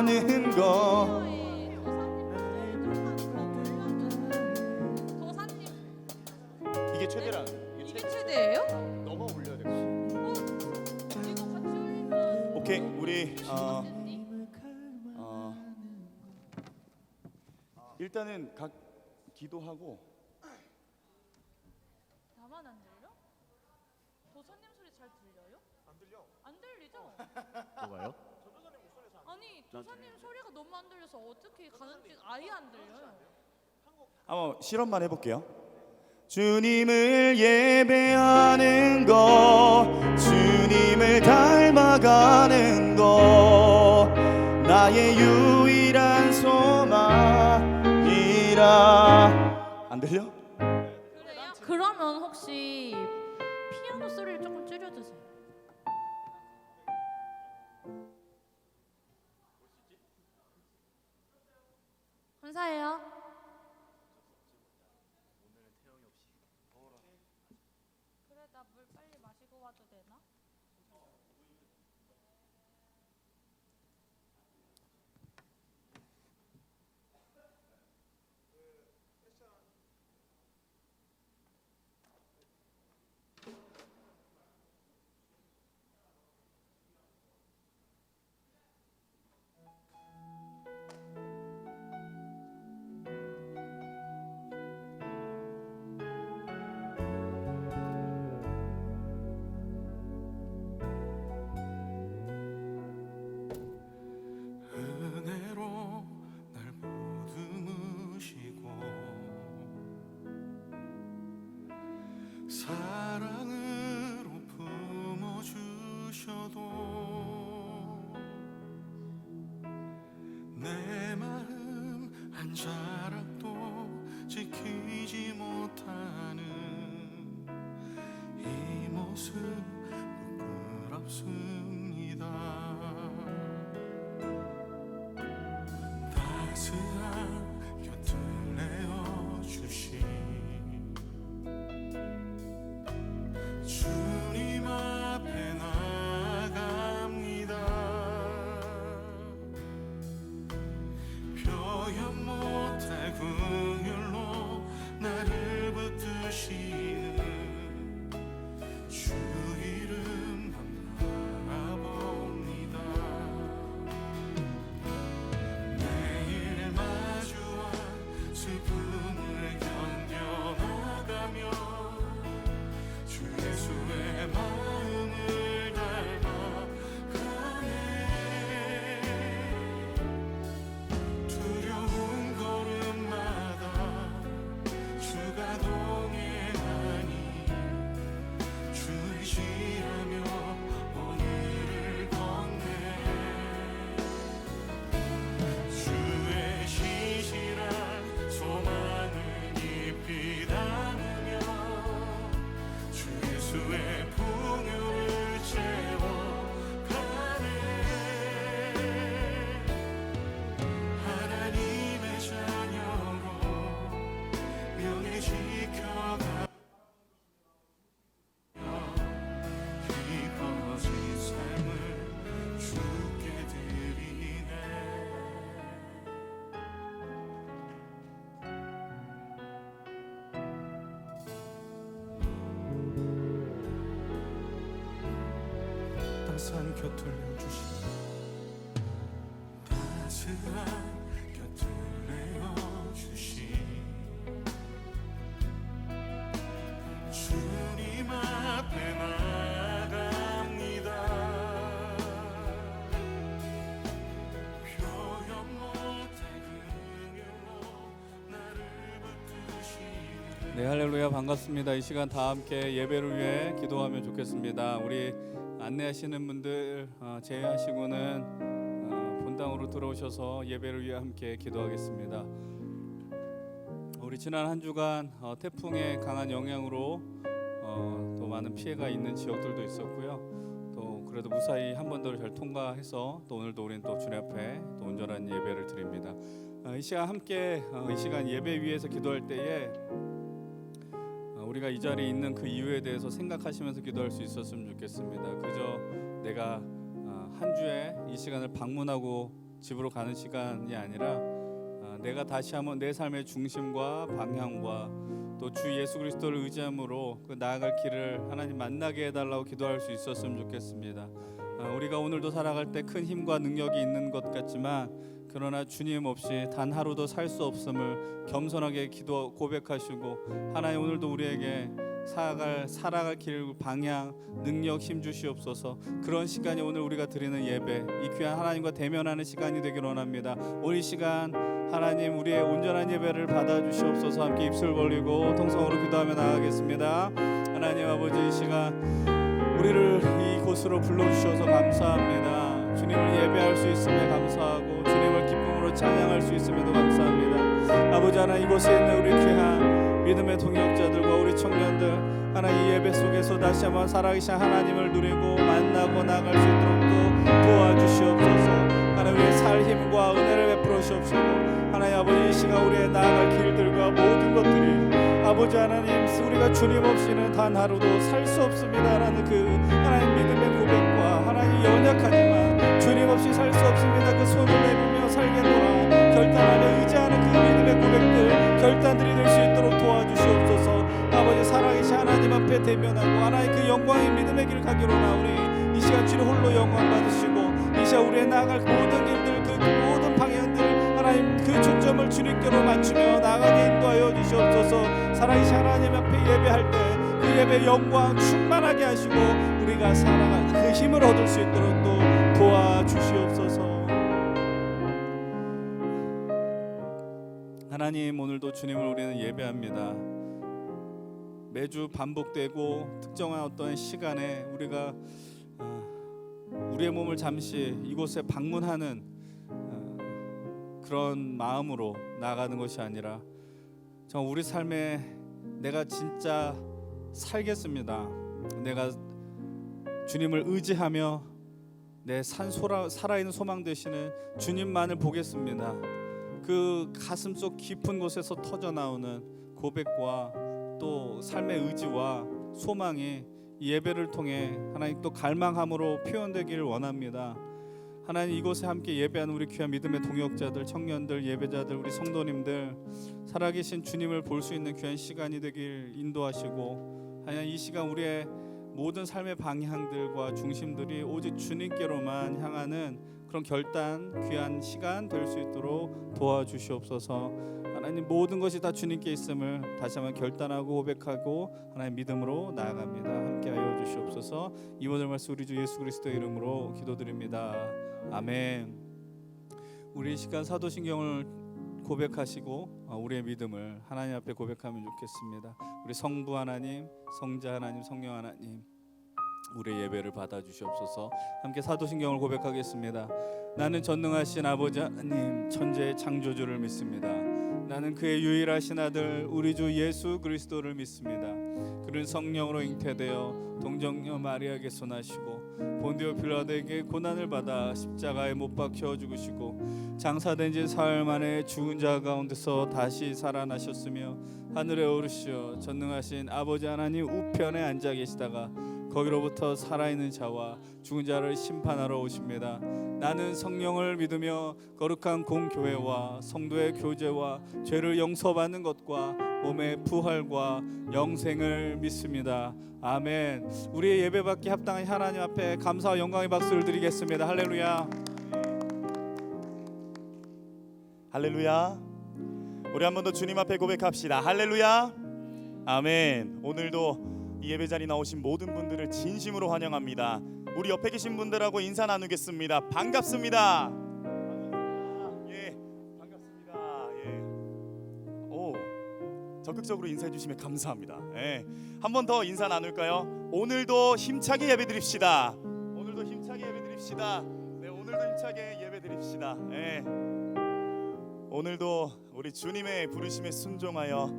예배하는 거. 도사님 이게 최대라. 이게 최대예요? 너가 올려야 될 것 같아. 이거 같이 올리면 오케이, 우리 일단은 각 기도하고. 나만 안 들려? 도사님 소리 잘 들려요? 안 들려. 안 들리죠? 뭐가요? 전도사님 목소리에서 안 아니 도사님 소리가 너무 안 들려서 어떻게 가는지 아예 안 들려요. 한번 실험만 해볼게요. 주님을 예배하는 거, 주님을 닮아가는 거, 나의 유일한 소망이라. 안 들려? 그래요? 그러면 혹시 피아노 소리를 조금 줄여주세요. 감사해요. 그래 나 물 빨리 마시고 와도 되나? 은혜로 날 보듬으시고 사랑으로 품어주셔도 내 마음 한 자락도 지키지 못하는 이 모습 부끄럽습니다. 따스한 곁을 내어주신 주님 앞에 나갑니다. 표현 못할 긍휼로 나를 붙드시는 주 이름만 바라봅니다. 매일 마주한 슬픔을 견뎌나가며 주 예수의 마음을 닮아가네. 두려운 걸음마다 주가 동행하니 주를 의지하며 오늘을 걷네. 주의 신실한 소망을 깊이 담으며 주 예수의 풍요를 채워가네. 하나님의 자녀로 명예 지켜가 깊어진 삶을 주께 드리네. 따스한 곁을 내어주신 따스한 곁을 내어주신 주님 앞에 나갑니다. 표현 못할 긍휼로 나를 붙드시는 네, 할렐루야, 반갑습니다. 이 시간 다 함께 예배를 위해 기도하면 좋겠습니다. 우리 안내하시는 분들 제외하시고는 본당으로 들어오셔서 예배를 위해 함께 기도하겠습니다. 우리 지난 한 주간 태풍의 강한 영향으로 또 많은 피해가 있는 지역들도 있었고요. 또 그래도 무사히 한 번 더 잘 통과해서 또 오늘도 우리는 또 주님 앞에 또 온전한 예배를 드립니다. 이 시간 함께 이 시간 예배 위에서 기도할 때에 우리가 이 자리에 있는 그 이유에 대해서 생각하시면서 기도할 수 있었으면 좋겠습니다. 그저 내가 한 주에 이 시간을 방문하고 집으로 가는 시간이 아니라 내가 다시 한번 내 삶의 중심과 방향과 또 주 예수 그리스도를 의지함으로 그 나아갈 길을 하나님 만나게 해달라고 기도할 수 있었으면 좋겠습니다. 우리가 오늘도 살아갈 때 큰 힘과 능력이 있는 것 같지만 그러나 주님 없이 단 하루도 살 수 없음을 겸손하게 기도 고백하시고 하나님 오늘도 우리에게 살아갈 길 방향 능력 힘 주시옵소서. 그런 시간이 오늘 우리가 드리는 예배 이 귀한 하나님과 대면하는 시간이 되길 원합니다. 오늘 이 시간 하나님 우리의 온전한 예배를 받아 주시옵소서. 함께 입술 벌리고 통성으로 기도하며 나아가겠습니다. 하나님 아버지 이 시간 우리를 이곳으로 불러주셔서 감사합니다. 주님을 예배할 수 있음에 감사하고 주님을 기쁨으로 찬양할 수 있음에도 감사합니다. 아버지 하나님 이곳에 있는 우리 귀한 믿음의 동역자들과 우리 청년들 하나님 이 예배 속에서 다시 한번 살아계신 하나님을 누리고 만나고 나갈 수 있도록 또 도와주시옵소서. 하나님 우리의 살 힘과 은혜를 베풀어 주시옵시고 하나님 아버지 이 시간 우리의 나아갈 길들과 모든 것들이 아버지 하나님 우리가 주님 없이는 단 하루도 살 수 없습니다라는 그 하나님 믿음의 고백과 하나님 연약하지만 주님 없이 살 수 없습니다 그 손을 내밀며 살겠노라 결단하며 의지하는 그 믿음의 고백들 결단들이 될 수 있도록 도와주시옵소서. 아버지 살아계신 하나님 앞에 대면하고 하나님 그 영광의 믿음의 길 가기로 나오니 이 시간 주님 홀로 영광 받으시고 이 시간 우리의 나아갈 모든 길들 그 모든 방향들 하나님 그 초점을 주님께로 맞추며 나아가게 인도하여 주시옵소서. 살아계신 하나님 앞에 예배할 때 그 예배 영광 충만하게 하시고 우리가 살아갈 그 힘을 얻을 수 있도록 또 도와주시옵소서. 하나님 오늘도 주님을 우리는 예배합니다. 매주 반복되고 특정한 어떤 시간에 우리가 우리의 몸을 잠시 이곳에 방문하는 그런 마음으로 나아가는 것이 아니라 정말 우리 삶에 내가 진짜 살겠습니다. 내가 주님을 의지하며 내 살아있는 소망 되시는 주님만을 보겠습니다. 그 가슴속 깊은 곳에서 터져 나오는 고백과 또 삶의 의지와 소망이 이 예배를 통해 하나님 또 갈망함으로 표현되기를 원합니다. 하나님 이곳에 함께 예배하는 우리 귀한 믿음의 동역자들, 청년들, 예배자들, 우리 성도님들 살아계신 주님을 볼 수 있는 귀한 시간이 되길 인도하시고 하나님 이 시간 우리의 모든 삶의 방향들과 중심들이 오직 주님께로만 향하는 그런 결단 귀한 시간 될 수 있도록 도와주시옵소서. 하나님 모든 것이 다 주님께 있음을 다시 한번 결단하고 고백하고 하나님 믿음으로 나아갑니다. 함께하여 주시옵소서. 이 모든 말씀 우리 주 예수 그리스도의 이름으로 기도드립니다. 아멘. 우리 이 시간 사도신경을 고백하시고 우리의 믿음을 하나님 앞에 고백하면 좋겠습니다. 우리 성부 하나님, 성자 하나님, 성령 하나님 우리의 예배를 받아주시옵소서. 함께 사도신경을 고백하겠습니다. 나는 전능하신 아버지 하나님 천지의 창조주를 믿습니다. 나는 그의 유일하신 아들 우리 주 예수 그리스도를 믿습니다. 그는 성령으로 잉태되어 동정녀 마리아에게서 나시고 본디오 빌라도에게 고난을 받아 십자가에 못 박혀 죽으시고 장사된 지 사흘 만에 죽은 자 가운데서 다시 살아나셨으며 하늘에 오르시어 전능하신 아버지 하나님 우편에 앉아 계시다가 거기로부터 살아있는 자와 죽은 자를 심판하러 오십니다. 나는 성령을 믿으며 거룩한 공교회와 성도의 교제와 죄를 용서받는 것과 몸의 부활과 영생을 믿습니다. 아멘. 우리의 예배받기 합당한 하나님 앞에 감사와 영광의 박수를 드리겠습니다. 할렐루야. 할렐루야. 우리 한 번 더 주님 앞에 고백합시다. 할렐루야. 아멘. 오늘도 이 예배 자리 나오신 모든 분들을 진심으로 환영합니다. 우리 옆에 계신 분들하고 인사 나누겠습니다. 반갑습니다. 예, 반갑습니다. 예. 오, 적극적으로 인사해 주시면 감사합니다. 예, 한 번 더 인사 나눌까요? 오늘도 힘차게 예배드립시다. 오늘도 힘차게 예배드립시다. 네, 오늘도 힘차게 예배드립시다. 예. 오늘도 우리 주님의 부르심에 순종하여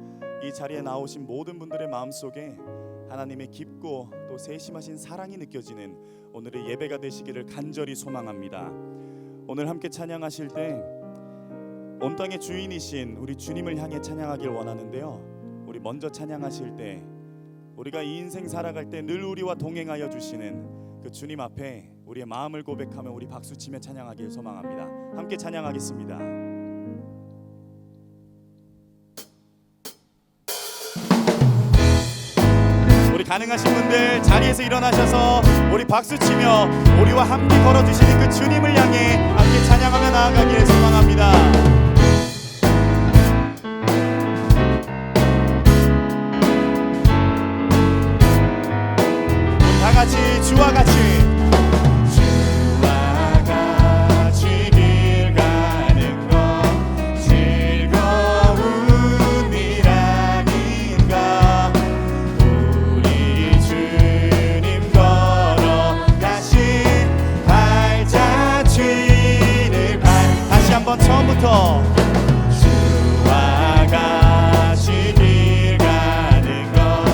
이 자리에 나오신 모든 분들의 마음속에 하나님의 깊고 또 세심하신 사랑이 느껴지는 오늘의 예배가 되시기를 간절히 소망합니다. 오늘 함께 찬양하실 때 온 땅의 주인이신 우리 주님을 향해 찬양하길 원하는데요, 우리 먼저 찬양하실 때 우리가 이 인생 살아갈 때 늘 우리와 동행하여 주시는 그 주님 앞에 우리의 마음을 고백하며 우리 박수치며 찬양하길 소망합니다. 함께 찬양하겠습니다. 우리 가능하신 분들 자리에서 일어나셔서 우리 박수치며 우리와 함께 걸어주시는 그 주님을 향해 함께 찬양하며 나아가기를 소망합니다. 같이 주와 같이 길 가는 것 즐거운 일 아닌가. 우리 주님 걸어가신 발자취를 다시 한번 처음부터 주와 같이 길 가는 것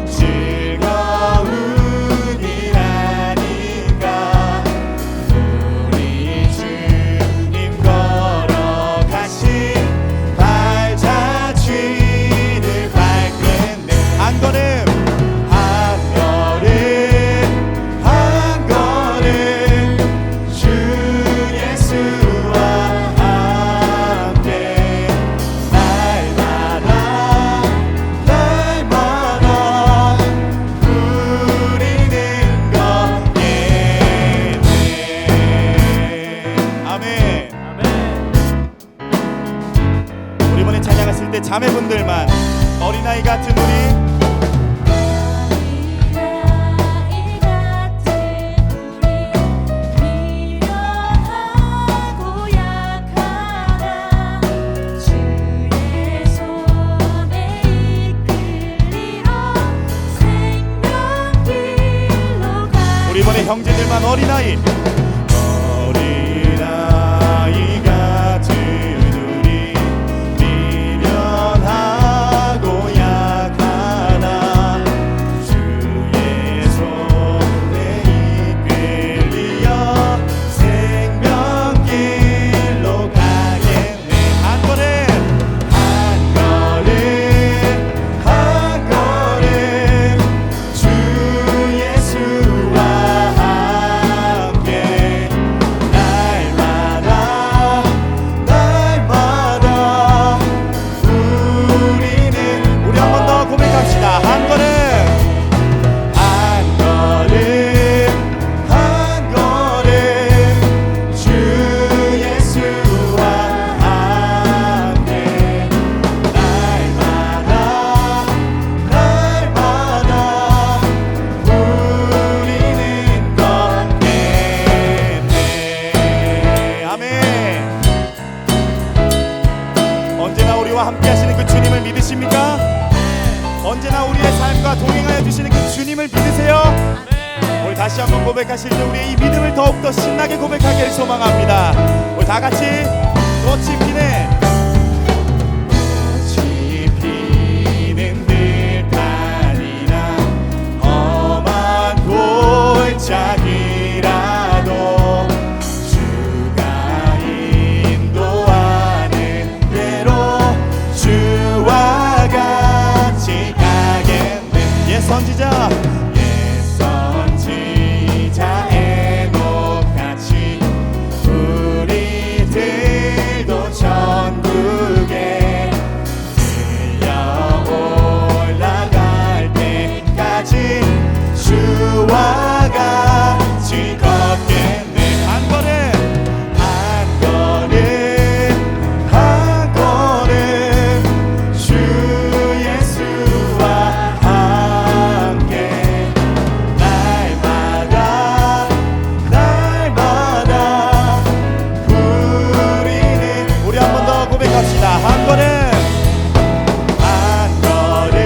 즐거운 자매분들만 어린아이 같은 우리 미련하고 약하나 주의 손에 이끌리러 생명길로 가. 우리 이번에 형제들만 어린아이 같은 함께 하시는 그 주님을 믿으십니까? 언제나 우리의 삶과 동행하여 주시는 그 주님을 믿으세요? 우리 다시 한번 고백하실 때 우리의 이 믿음을 더욱더 신나게 고백하기를 소망합니다. 우리 다 같이 꽃이 피네 꽃이 피는 듯하니라 험한 골짜기라도 주가 인도하는 대로 주와 같이 가겠네. 옛 선지자 에녹같이 우리들도 천국에 들려 올라갈 때까지 주와 같이 걷겠네. 한 걸음 한 걸음 한 걸음 주 예수와 함께 날마다 우리는 우리 한 번 더 고백합시다. 한 걸음 한 걸음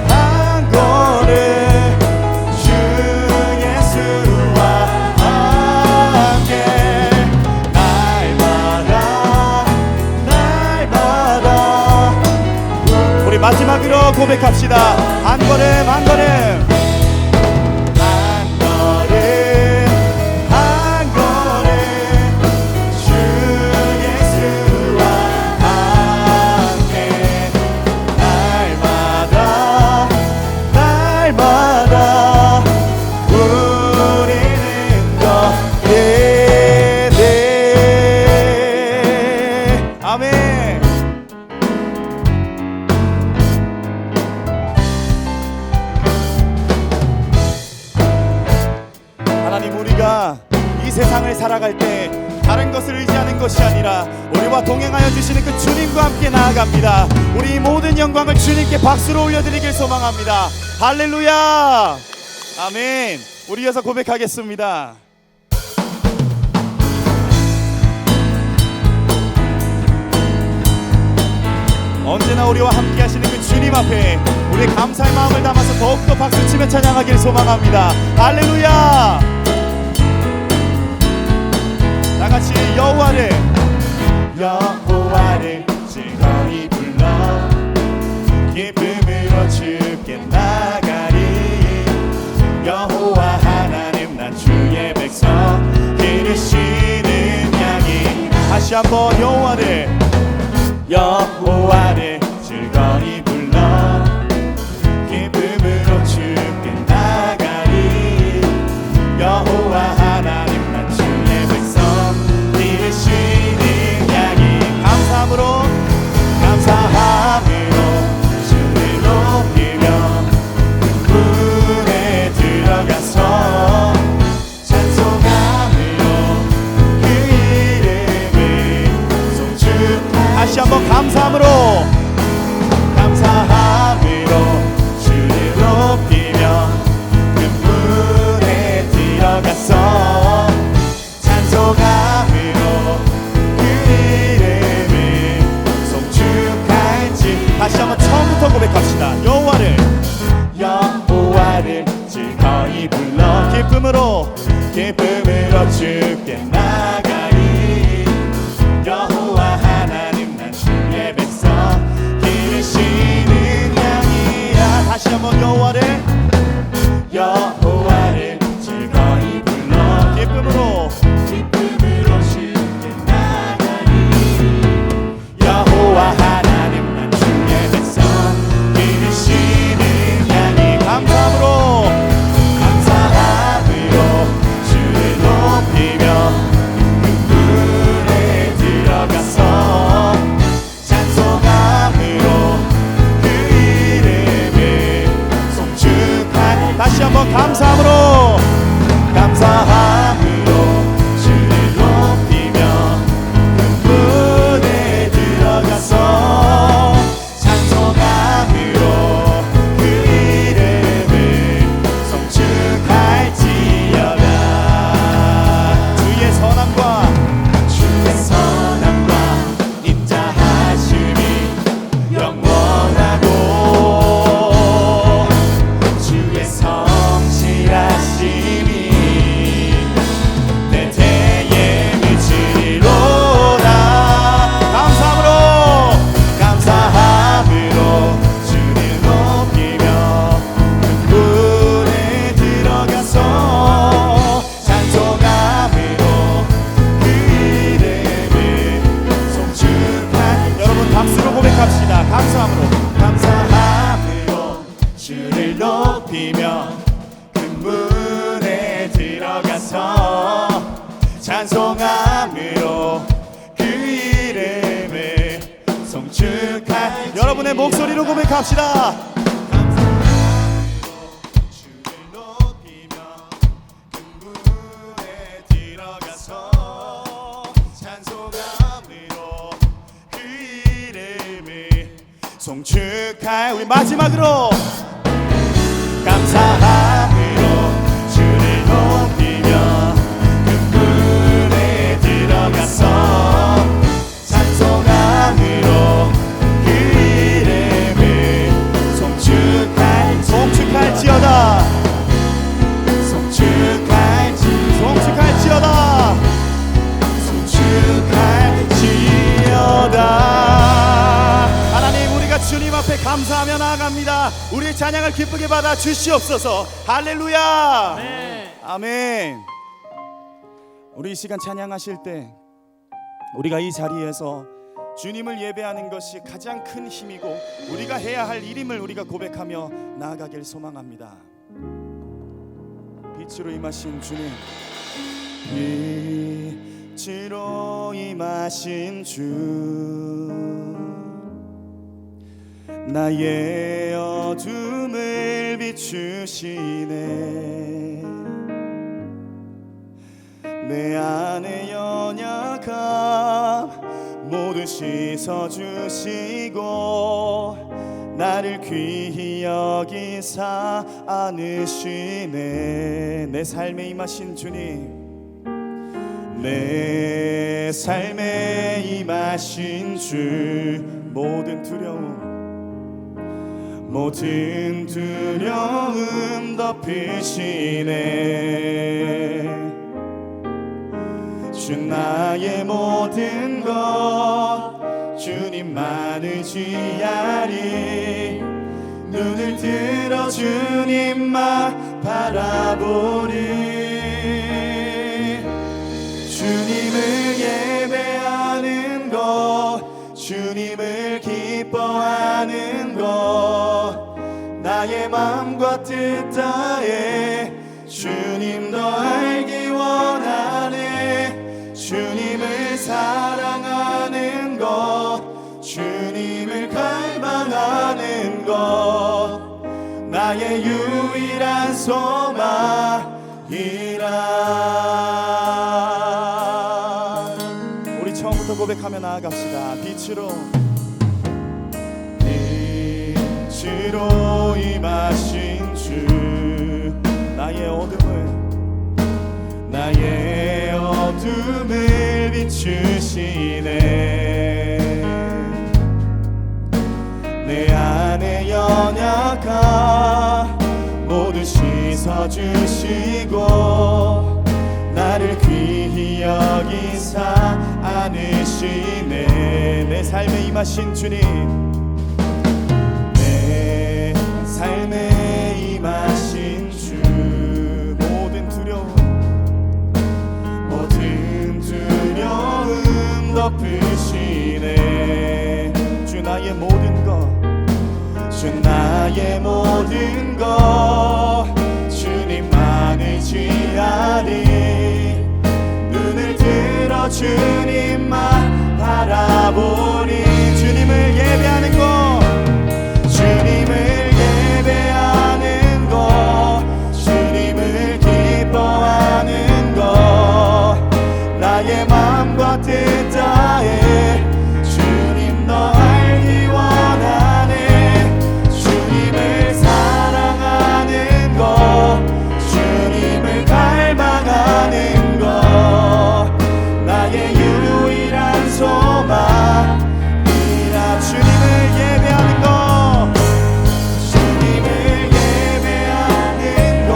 한 걸음 주 예수와 함께 날마다 우리 마지막으로 고백합시다. 한 걸음 한 걸음 한 걸음 한 걸음 주 예수와 함께 날마다 우리는 하나님, 우리가 이 세상을 살아갈 때 다른 것을 의지하는 것이 아니라 우리와 동행하여 주시는 그 주님과 함께 나아갑니다. 우리 모든 영광을 주님께 박수로 올려드리길 소망합니다. 할렐루야. 아멘. 우리 이어서 고백하겠습니다. 언제나 우리와 함께 하시는 그 주님 앞에 우리 감사의 마음을 담아서 더욱더 박수치며 찬양하길 소망합니다. 할렐루야. 다같이 여호와를 즐거이 불러 기쁨으로 주께 나가리. 여호와 하나님 난 주의 백성 기르시는 양이. 다시 한번 여호와를 즐거이 불러 기쁨으로 주께 나가리. 여호와 하나님 난 주의 백성 기르시는 양이. 감사함으로 주를 높이며 문에 들어가서 찬송함으로 그 이름을 송축하. 다시 한번 감사함으로 주를 높이며 그 문에 들어가서 찬송함으로 그 이름을 송축할지. 다시 한번 처음부터 고백합시다. 여호와를 즐거이 불러 기쁨으로 주께 나가리. 여호와 하나님 난 주의 백성 기르시는 양이야. 다시 한번 여호와를 즐거이 불러 기쁨으로 주께 나가리. 여호와 하나님 난 주의 백성 기르시는 양이. 감사함으로 주를 높이며 그 문에 들어가서 찬송함으로 그 이름을 송축할. 다시 한번 감사함으로 주를 높이며 그 문에 들어가서 찬송함으로 그 이름을 송축할지어다. 주의 선함과 인자하심이 영원하고 주의 성실하심이 대대에 미치리로다. 감사함으로 주를 높이며 그 문에 들어가서 찬송함으로 그 이름을 송축할. 여러분 박수로 고백합시다. 감사함으로 주를 높이며 그 문에 들어가서 찬송함으로 그 이름을 송축할. 여러분의 목소리로 고백합시다. 주를 높이며 그 문에 들어가서 찬송함으로 그 이름을 송축할. 우리 마지막으로 감사함으로 주를 높이며 그 문에 들어가서 찬송함으로 그 이름을 송축할지어다. 하나님, 우리가 주님 앞에 감사하며 나아갑니다. 우리의 찬양을 기쁘게 받아 주시옵소서. 할렐루야. 아멘. 우리 이 시간 찬양하실 때 우리가 이 자리에서 주님을 예배하는 것이 가장 큰 힘이고 우리가 해야 할 일임을 우리가 고백하며 나아가길 소망합니다. 빛으로 임하신 주님, 빛으로 임하신 주, 나의 어둠을 비추시네. 내 안에 연약함 모두 씻어주시고 나를 귀히 여기사 안으시네. 내 삶에 임하신 주님, 내 삶에 임하신 주, 모든 두려움 덮으시네. 주 나의 모든 것 주님만 의지하리. 눈을 들어 주님만 바라보리. 주님을 예배하는 것, 주님을 기뻐하는 것, 나의 마음과 뜻 다해 주님 더 알기 원하네. 주님을 사랑하는 것, 주님을 갈망하는 것, 나의 유일한 소망이라. 우리 처음부터 고백하며 나아갑시다. 빛으로 임하신 주, 나의 어둠을 비추시네. 내 안에 연약함 모두 씻어주시고 나를 귀히 여기사 안으시네. 내 삶에 임하신 주님, 내 삶에 임하신 주, 모든 두려움 덮으시네. 주 나의 모든 것, 주 나의 모든 것 주님만 의지하리. 눈을 들어 주님만 바라보리. 주님을 예배하는 것, 주님을 예배하는 것, 주님을 기뻐하는 것, 나의 마음과 뜻 다해 주님 더 알기 원하네. 주님을 사랑하는 것, 주님을 갈망하는 것, 나의 유일한 소망이라. 주님을 예배하는 것, 주님을 예배하는 것,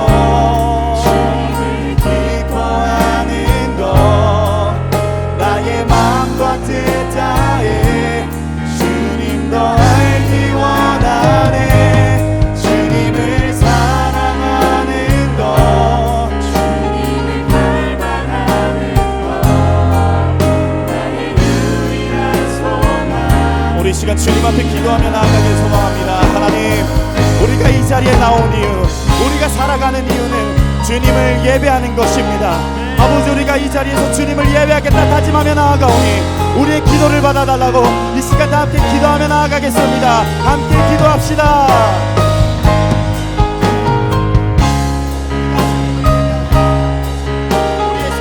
주님을 기뻐하는 것, 나의 마음과 뜻 다해 주님 더 알기 원하네. 주님을 사랑하는 것, 주님을 갈망하는 것, 나의 유일한 소망. 우리 시간 주님 앞에 기도하며 나아가길 소망합니다. 하나님, 우리가 이 자리에 나온 이유, 우리가 살아가는 이유는 주님을 예배하는 것입니다. 아버지, 우리가 이 자리에서 주님을 예배하겠다 다짐하며 나아가오니 우리의 기도를 받아달라고 이 시간 다 함께 기도하며 나아가겠습니다. 함께 기도합시다. 우리의 삶,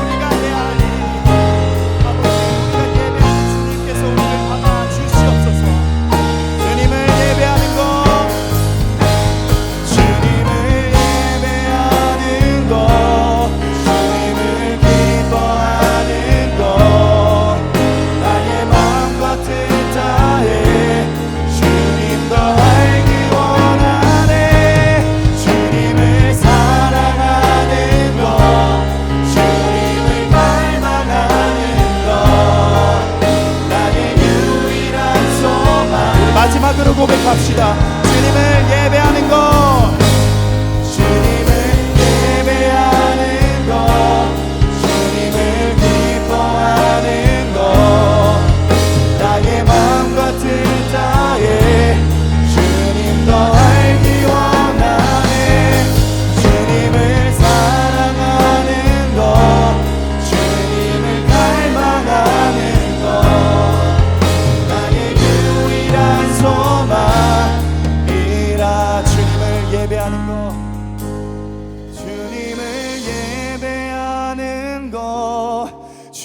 우리가 해야 할 일, 아버지, 우리가 예배하는 주님께서 우리를 받아 주시옵소서. 주님을 예배하는 것, 주님을 예배하는 것, 주님을 기뻐하는 것, 나의 마음과 뜻 다해 주님 더 알기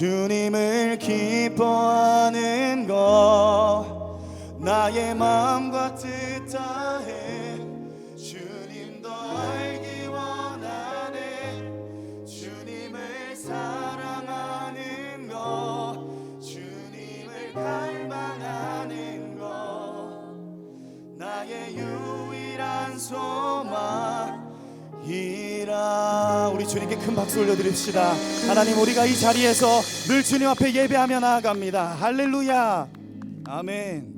주님을 기뻐하는 것 나의 마음과 뜻 다해 주님 더 알기 원하네. 주님을 사랑하는 것 주님을 갈망하는 것 나의 유일한 소망이라. 우리 주님께 큰 박수 올려드립시다. 하나님, 우리가 이 자리에서 늘 주님 앞에 예배하며 나아갑니다. 할렐루야. 아멘.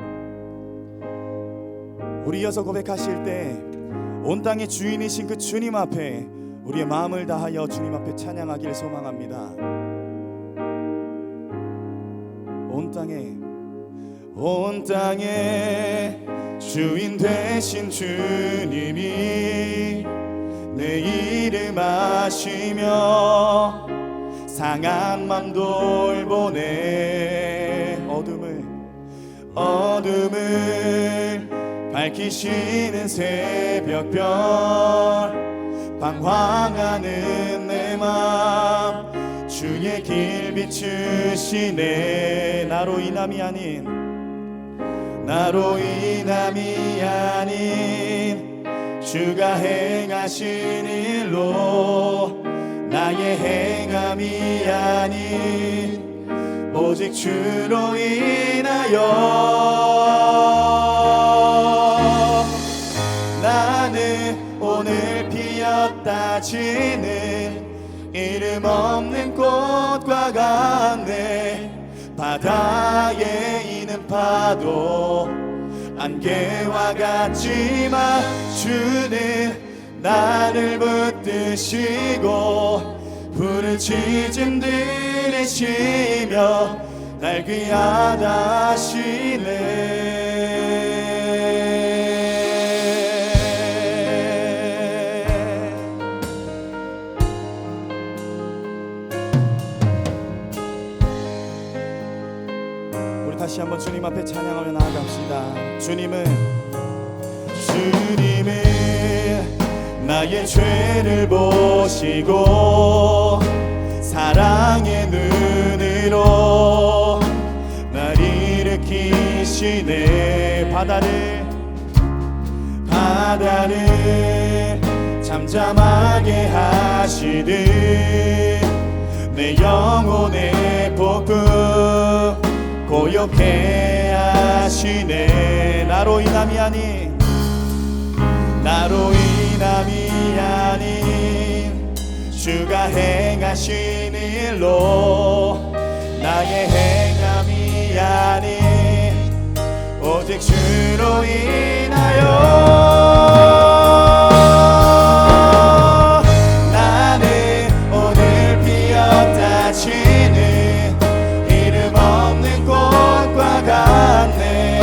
우리 이어서 고백하실 때 온 땅의 주인이신 그 주님 앞에 우리의 마음을 다하여 주님 앞에 찬양하기를 소망합니다. 온 땅에 주인 되신 주님이 내 이름 아시며 상한 맘 돌보네. 어둠을 밝히시는 새벽별 방황하는 내 맘 주의 길 비추시네. 나로 인함이 아닌 주가 행하신 일로 나의 행함이 아닌 오직 주로 인하여 나는 오늘 피었다 지는 이름 없는 꽃과 같네. 바다에 있는 파도 안개와 같지만 주는 나를 붙드시고 푸른 지짐들에 쉬며 날 귀하다 하시네. 우리 다시 한번 주님 앞에 찬양하며 나아갑시다. 주님은 나의 죄를 보시고 사랑의 눈으로 날 일으키시네. 바다를 잠잠하게 하시듯 내 영혼의 복음 고요케 하시네. 나로 인함이 아닌 주가 행하신 일로 나의 행함이 아닌 오직 주로 인하여 나는 오늘 피었다 지는 이름 없는 꽃과 같네.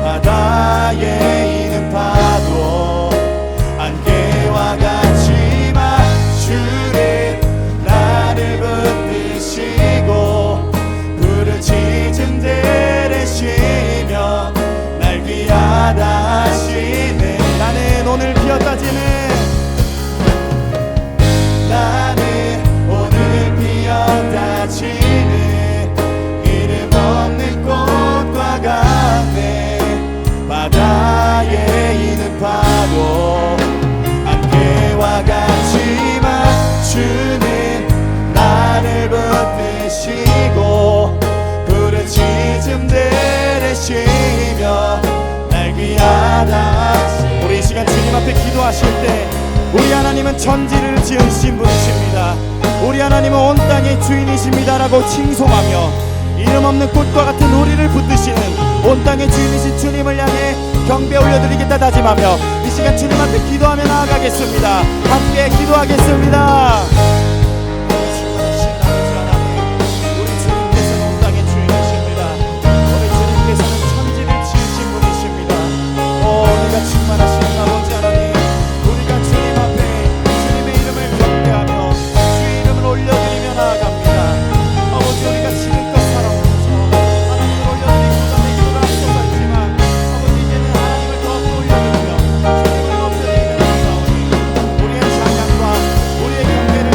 바다에 있는 파도 안개와 같지만 주는 나를 붙드시고 푸른 지짐들에 쉬며 날 귀하다 하시네. 나는 오늘 피었다 지는 이름 없는 꽃과 같네. 바다에 있는 파도 안개와 같지만 주는 나를 붙드시고 푸른 지짐들에 쉬며 날 귀하다. 우리 이 시간 주님 앞에 기도하실 때 우리 하나님은 천지를 지으신 분이십니다. 우리 하나님은 온 땅의 주인이십니다라고 칭송하며 이름 없는 꽃과 같은 우리를 붙드시는 온 땅의 주인이신 주님을 향해 경배 올려드리겠다 다짐하며 이 시간 주님 앞에 기도하며 나아가겠습니다. 함께 기도하겠습니다. 우리 주님께서는 온 땅의 주인이십니다. 우리 주님께서는 천지를 지으신 분이십니다. 우리가 충만하신 아버지 하나님, 우리가 주님 앞에 주님의 이름을 경배하며 주의 이름을 올려드리며 나아갑니다. 아버지, 우리가 지금껏 살아오면서 하나님을 올려드리고 내 기도가 앞서가 있지만 아버지, 이제는 하나님을 더 올려드리며 주님을 높여드리며 나아가오니 우리의 찬양과 우리의 경배를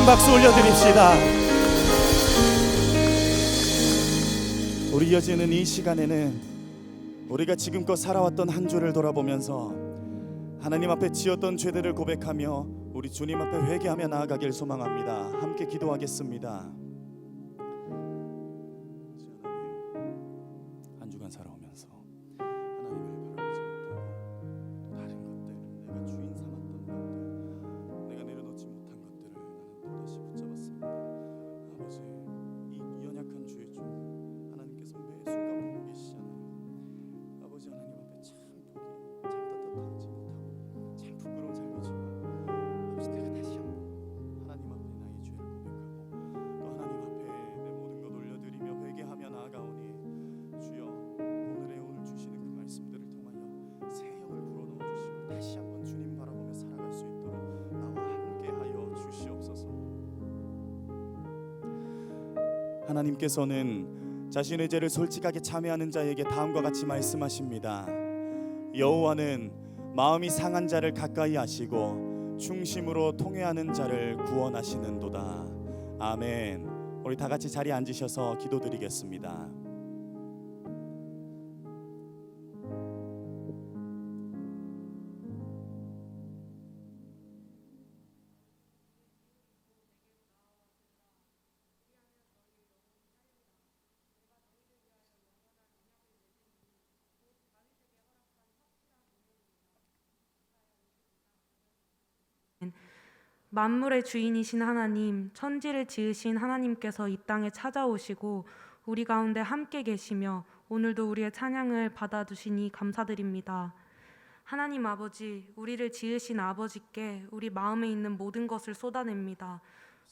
박수 올려드립시다. 우리 이어지는 이 시간에는 우리가 지금껏 살아왔던 한 주를 돌아보면서 하나님 앞에 지었던 죄들을 고백하며 우리 주님 앞에 회개하며 나아가길 소망합니다. 함께 기도하겠습니다. 한 주간 살아오면서 하나님을 바라보지 못하고 다른 것들, 내가 주인 삼았던 것들, 내가 내려놓지 못한 것들을 나는 또다시 붙잡았습니다. 아버지, 이 연약한 주의 중 하나님께서 매 순간 보고 계시잖아요. 아버지, 하나님 앞에 참 보기 참 떳떳하지 못하고 참 부끄러운 삶이지만 아버지, 내가 다시 한번 하나님 앞에 나의 죄를 고백하고 또 하나님 앞에 내 모든 것 올려드리며 회개하며 나아가오니 주여, 오늘 주시는 그 말씀들을 통하여 새 영을 불어넣어 주시고 다시 한번 주님 바라보며 살아갈 수 있도록 나와 함께하여 주시옵소서. 하나님께서는 자신의 죄를 솔직하게 참회하는 자에게 다음과 같이 말씀하십니다. 여호와는 마음이 상한 자를 가까이 하시고 중심으로 통회하는 자를 구원하시는도다. 아멘. 우리 다 같이 자리에 앉으셔서 기도드리겠습니다. 만물의 주인이신 하나님, 천지를 지으신 하나님께서 이 땅에 찾아오시고 우리 가운데 함께 계시며 오늘도 우리의 찬양을 받아주시니 감사드립니다. 하나님 아버지, 우리를 지으신 아버지께 우리 마음에 있는 모든 것을 쏟아냅니다.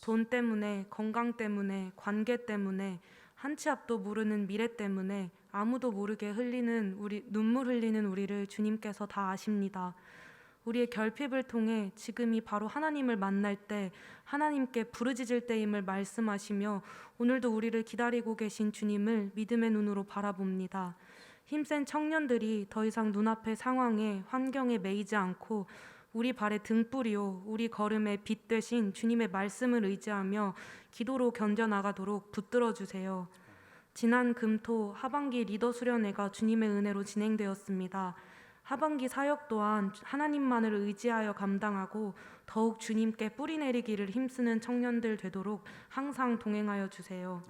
돈 때문에, 건강 때문에, 관계 때문에, 한 치 앞도 모르는 미래 때문에 아무도 모르게 눈물 흘리는 우리를 주님께서 다 아십니다. 우리의 결핍을 통해 지금이 바로 하나님을 만날 때, 하나님께 부르짖을 때임을 말씀하시며 오늘도 우리를 기다리고 계신 주님을 믿음의 눈으로 바라봅니다. 힘센 청년들이 더 이상 눈앞의 상황에, 환경에 매이지 않고 우리 발의 등불이요 우리 걸음의 빛 되신 주님의 말씀을 의지하며 기도로 견뎌나가도록 붙들어 주세요. 지난 금토 하반기 리더 수련회가 주님의 은혜로 진행되었습니다. 하반기 사역 또한 하나님만을 의지하여 감당하고 더욱 주님께 뿌리 내리기를 힘쓰는 청년들 되도록 항상 동행하여 주세요.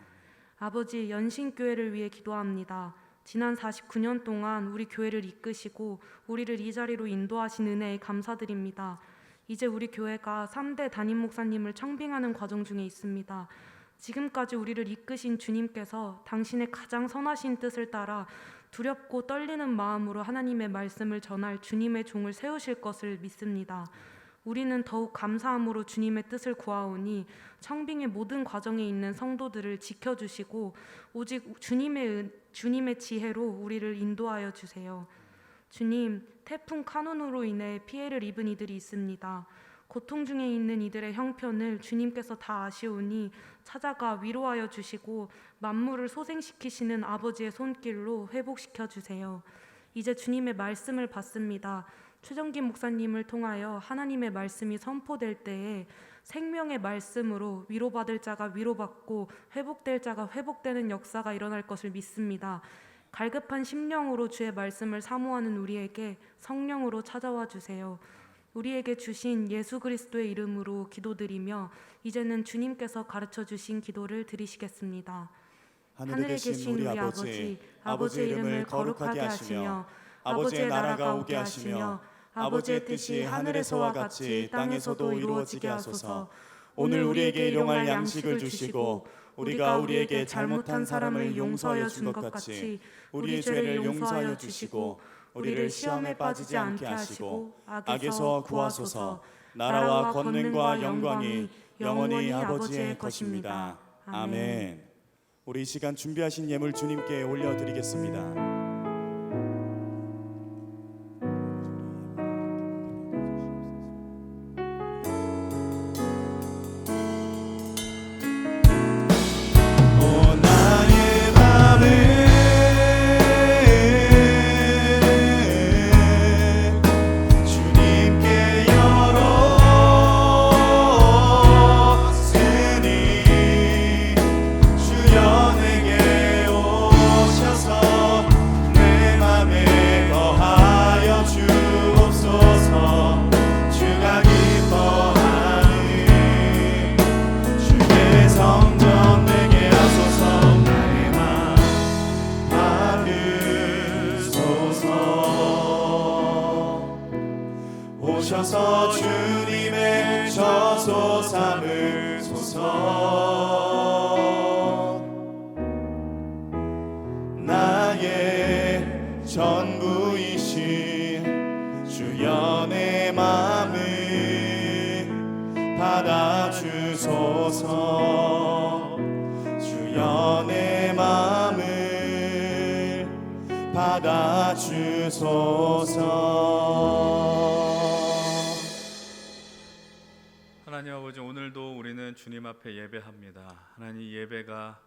아버지, 연신교회를 위해 기도합니다. 지난 49년 동안 우리 교회를 이끄시고 우리를 이 자리로 인도하신 은혜에 감사드립니다. 이제 우리 교회가 3대 담임 목사님을 청빙하는 과정 중에 있습니다. 지금까지 우리를 이끄신 주님께서 당신의 가장 선하신 뜻을 따라 두렵고 떨리는 마음으로 하나님의 말씀을 전할 주님의 종을 세우실 것을 믿습니다. 우리는 더욱 감사함으로 주님의 뜻을 구하오니 청빙의 모든 과정에 있는 성도들을 지켜주시고 오직 주님의 지혜로 우리를 인도하여 주세요. 주님, 태풍 카눈으로 인해 피해를 입은 이들이 있습니다. 고통 중에 있는 이들의 형편을 주님께서 다 아시오니 찾아가 위로하여 주시고 만물을 소생시키시는 아버지의 손길로 회복시켜 주세요. 이제 주님의 말씀을 받습니다. 최정기 목사님을 통하여 하나님의 말씀이 선포될 때에 생명의 말씀으로 위로받을 자가 위로받고 회복될 자가 회복되는 역사가 일어날 것을 믿습니다. 갈급한 심령으로 주의 말씀을 사모하는 우리에게 성령으로 찾아와 주세요. 우리에게 주신 예수 그리스도의 이름으로 기도드리며 이제는 주님께서 가르쳐 주신 기도를 드리시겠습니다. 하늘에 계신 우리 아버지, 아버지의 이름을 거룩하게 하시며 아버지의 나라가 오게 하시며 아버지의 뜻이 하늘에서와 같이 땅에서도 이루어지게 하소서. 오늘 우리에게 일용할 양식을 주시고 우리가 우리에게 잘못한 사람을 용서하여 준 것 같이 우리의 죄를 용서하여 주시고 우리를 시험에 빠지지 않게 하시고 악에서 구하소서. 나라와 권능과 영광이 영원히 아버지의 것입니다. 아멘. 우리 이 시간 준비하신 예물 주님께 올려드리겠습니다. 주님께 열어 주님의 처소 삼으소서. 나의 전부이신 주여 내 맘을 받아주소서. 주여 내 맘을 받아주소서. 하나님 아버지, 오늘도 우리는 주님 앞에 예배합니다. 하나님, 예배가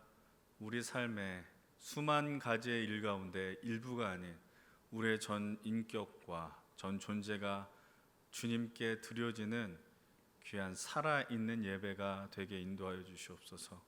우리 삶의 수만 가지의 일 가운데 일부가 아닌 우리의 전 인격과 전 존재가 주님께 드려지는 귀한 살아있는 예배가 되게 인도하여 주시옵소서.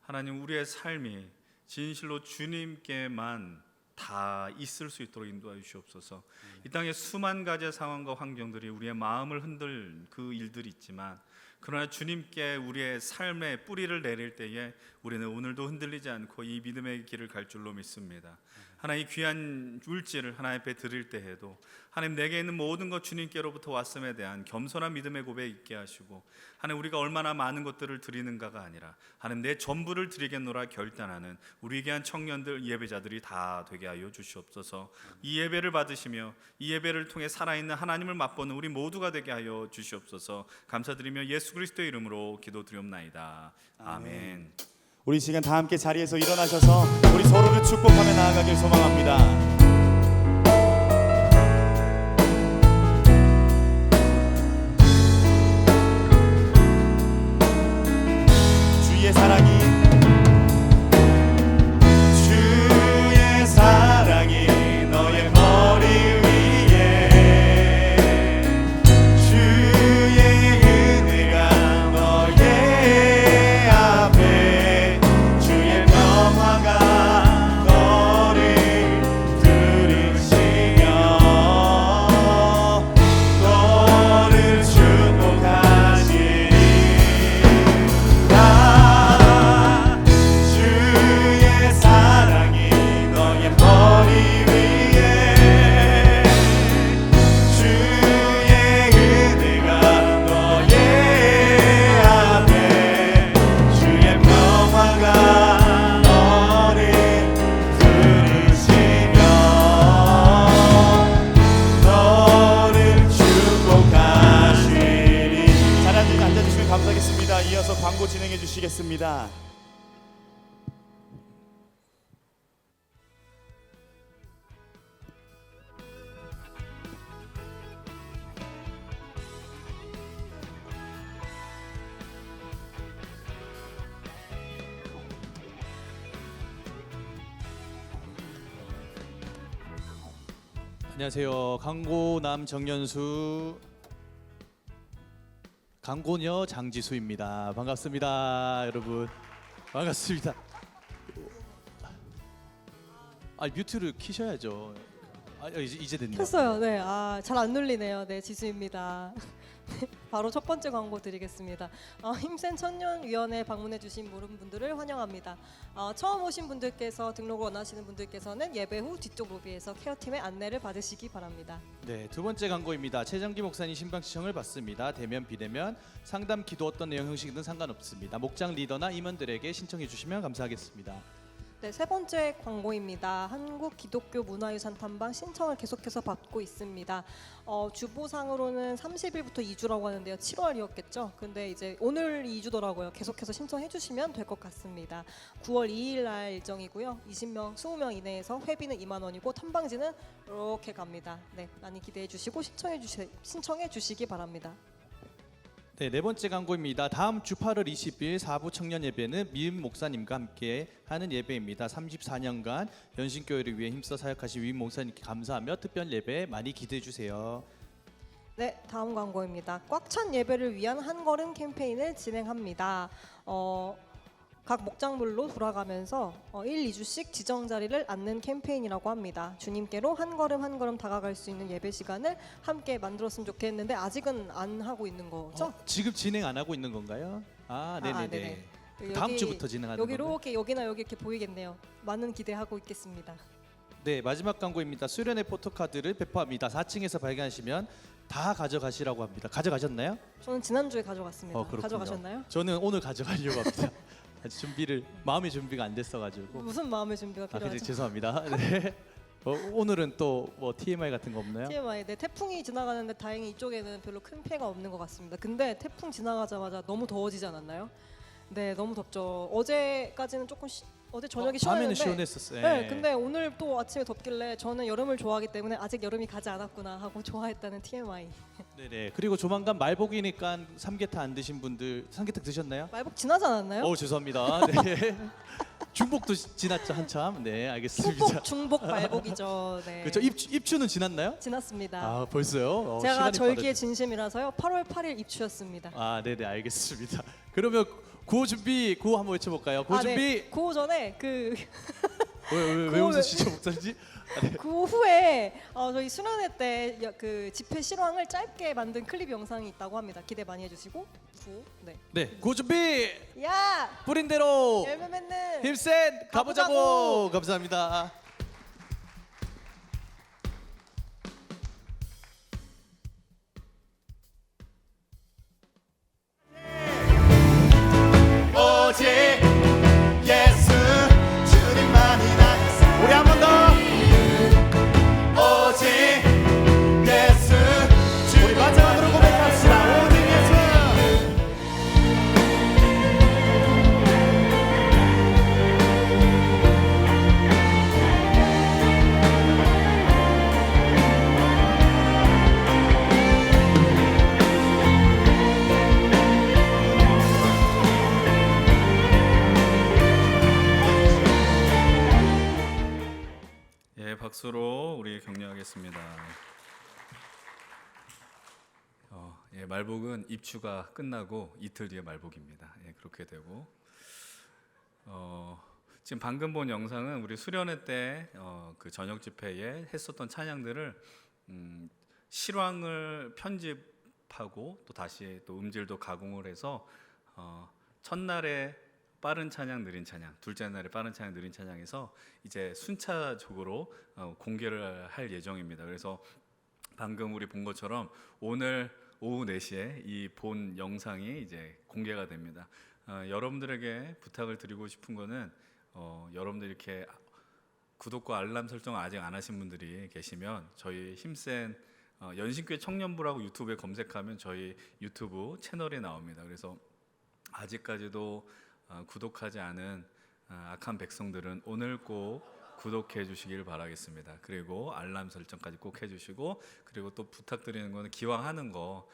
하나님, 우리의 삶이 진실로 주님께만 다 있을 수 있도록 인도하여 주시옵소서. 이 땅에 수만 가지의 상황과 환경들이 우리의 마음을 흔들 그 일들이 있지만, 그러나 주님께 우리의 삶의 뿌리를 내릴 때에 우리는 오늘도 흔들리지 않고 이 믿음의 길을 갈 줄로 믿습니다. 하나님, 귀한 물질을 하나님 앞에 드릴 때에도 하나님, 내게 있는 모든 것 주님께로부터 왔음에 대한 겸손한 믿음의 고백 있게 하시고, 하나님, 우리가 얼마나 많은 것들을 드리는가가 아니라 하나님, 내 전부를 드리겠노라 결단하는 우리 귀한 청년들, 예배자들이 다 되게 하여 주시옵소서. 이 예배를 받으시며 이 예배를 통해 살아있는 하나님을 맛보는 우리 모두가 되게 하여 주시옵소서. 감사드리며 예수 그리스도의 이름으로 기도드리옵나이다. 아멘. 우리 시간 다 함께 자리에서 일어나셔서 우리 서로를 축복하며 나아가길 소망합니다. 주의 사랑이 너의 머리 위에, 주의 은혜가 너의 앞에, 주의 평화가 너를 들으시며 너를 축복하시리라. 주의 사랑이 너의 머리 위에, 주의 은혜가 너의 앞에, 주의 평화가 너를 들으시며 너를 축복하시리. 자리에 앉아주시면 감사하겠습니다. 이어서 광고 진행해 주시겠습니다. 안녕하세요. 강고남 정연수, 강고녀 장지수입니다. 반갑습니다, 여러분. 반갑습니다. 뮤트를 키셔야죠. 이제 됐네요. 켰어요. 네, 잘 안 눌리네요. 네, 지수입니다. 바로 첫 번째 광고 드리겠습니다. 힘센 청년위원회 방문해주신 모든 분들을 환영합니다. 처음 오신 분들께서 등록을 원하시는 분들께서는 예배 후 뒤쪽 로비에서 케어팀의 안내를 받으시기 바랍니다. 네, 두 번째 광고입니다. 최정기 목사님 신방 시청을 받습니다. 대면 비대면 상담 기도 어떤 내용 형식이든 상관없습니다. 목장 리더나 임원들에게 신청해 주시면 감사하겠습니다. 네, 세 번째 광고입니다. 한국 기독교 문화유산 탐방 신청을 계속해서 받고 있습니다. 주보상으로는 30일부터 2주라고 하는데요. 7월이었겠죠? 근데 이제 오늘 2주더라고요. 계속해서 신청해 주시면 될 것 같습니다. 9월 2일 날 일정이고요. 20명, 20명 이내에서 회비는 2만 원이고 탐방지는 이렇게 갑니다. 네, 많이 기대해 주시고 신청해 주시기 바랍니다. 네, 네 번째 광고입니다. 다음 주 8월 20일 4부 청년 예배는 미은 목사님과 함께 하는 예배입니다. 34년간 연신교회를 위해 힘써 사역하신 미은 목사님께 감사하며 특별 예배 많이 기대해 주세요. 네, 다음 광고입니다. 꽉 찬 예배를 위한 한 걸음 캠페인을 진행합니다. 각 목장별로 돌아가면서 1, 2주씩 지정 자리를 앉는 캠페인이라고 합니다. 주님께로 한 걸음 한 걸음 다가갈 수 있는 예배 시간을 함께 만들었으면 좋겠는데 아직은 안 하고 있는 거죠? 지금 진행 안 하고 있는 건가요? 네네네. 네네. 다음 주부터 진행하는 여기 건가요? 이렇게 여기나 여기 이렇게 보이겠네요. 많은 기대하고 있겠습니다. 네, 마지막 광고입니다. 수련회 포토카드를 배포합니다. 4층에서 발견하시면 다 가져가시라고 합니다. 가져가셨나요? 저는 지난주에 가져갔습니다. 그렇군요. 가져가셨나요? 저는 오늘 가져가려고 합니다. 아직 마음의 준비가 안 됐어가지고. 무슨 마음의 준비가 그래, 필요하죠? 죄송합니다. 네. 오늘은 또 뭐 TMI 같은 거 없나요? TMI. 네, 태풍이 지나가는데 다행히 이쪽에는 별로 큰 피해가 없는 것 같습니다. 근데 태풍 지나가자마자 너무 더워지지 않았나요? 네, 너무 덥죠. 어제까지는 조금 어제 저녁이 밤에는 시원했는데 시원했었어요. 네, 근데 오늘 또 아침에 덥길래 저는 여름을 좋아하기 때문에 아직 여름이 가지 않았구나 하고 좋아했다는 TMI. 네네. 그리고 조만간 말복이니까 삼계탕 안 드신 분들 삼계탕 드셨나요? 말복 지나지 않았나요? 죄송합니다. 네. 중복도 지났죠 한참. 네, 알겠습니다. 후복, 중복, 말복이죠. 네. 그렇죠. 입추는 지났나요? 지났습니다. 벌써요? 제가 시간이 절기의 빠르죠. 진심이라서요. 8월 8일 입추였습니다. 네네, 알겠습니다. 그러면 구호 준비, 구호 한번 외쳐볼까요? 구호 준비. 네. 구호 전에 왜 구호 웃으시죠, 목사님? 그 후에 저희 수련회 때 그 집회 실황을 짧게 만든 클립 영상이 있다고 합니다. 기대 많이 해주시고 구호. 네. 네, 구호 준비. 야 뿌린 대로 열매 맺는 힘센 가보자고. 감사합니다. 오직 예수 주님만이 나. 우리 한 번 더. 오직 예수 주님. 우리 마지막으로 고백합시다. 오직 예수. 예, 박수로 우리 격려하겠습니다. 말복은 입추가 끝나고 이틀 뒤에 말복입니다. 그렇게 되고 지금 방금 본 영상은 우리 수련회 때 그 저녁 집회에 했었던 찬양들을 실황을 편집하고 또 다시 또 음질도 가공을 해서 첫날에 빠른 찬양, 느린 찬양, 둘째 날에 빠른 찬양, 느린 찬양에서 이제 순차적으로 공개를 할 예정입니다. 그래서 방금 우리 본 것처럼 오늘 오후 4시에 이 본 영상이 이제 공개가 됩니다. 여러분들에게 부탁을 드리고 싶은 거는 여러분들 이렇게 구독과 알람 설정 아직 안 하신 분들이 계시면 저희 힘센 연신교회 청년부라고 유튜브에 검색하면 저희 유튜브 채널에 나옵니다. 그래서 아직까지도 구독하지 않은 악한 백성들은 오늘 꼭 구독해 주시길 바라겠습니다. 그리고 알람 설정까지 꼭 해주시고, 그리고 또 부탁드리는 거는 기왕 하는 거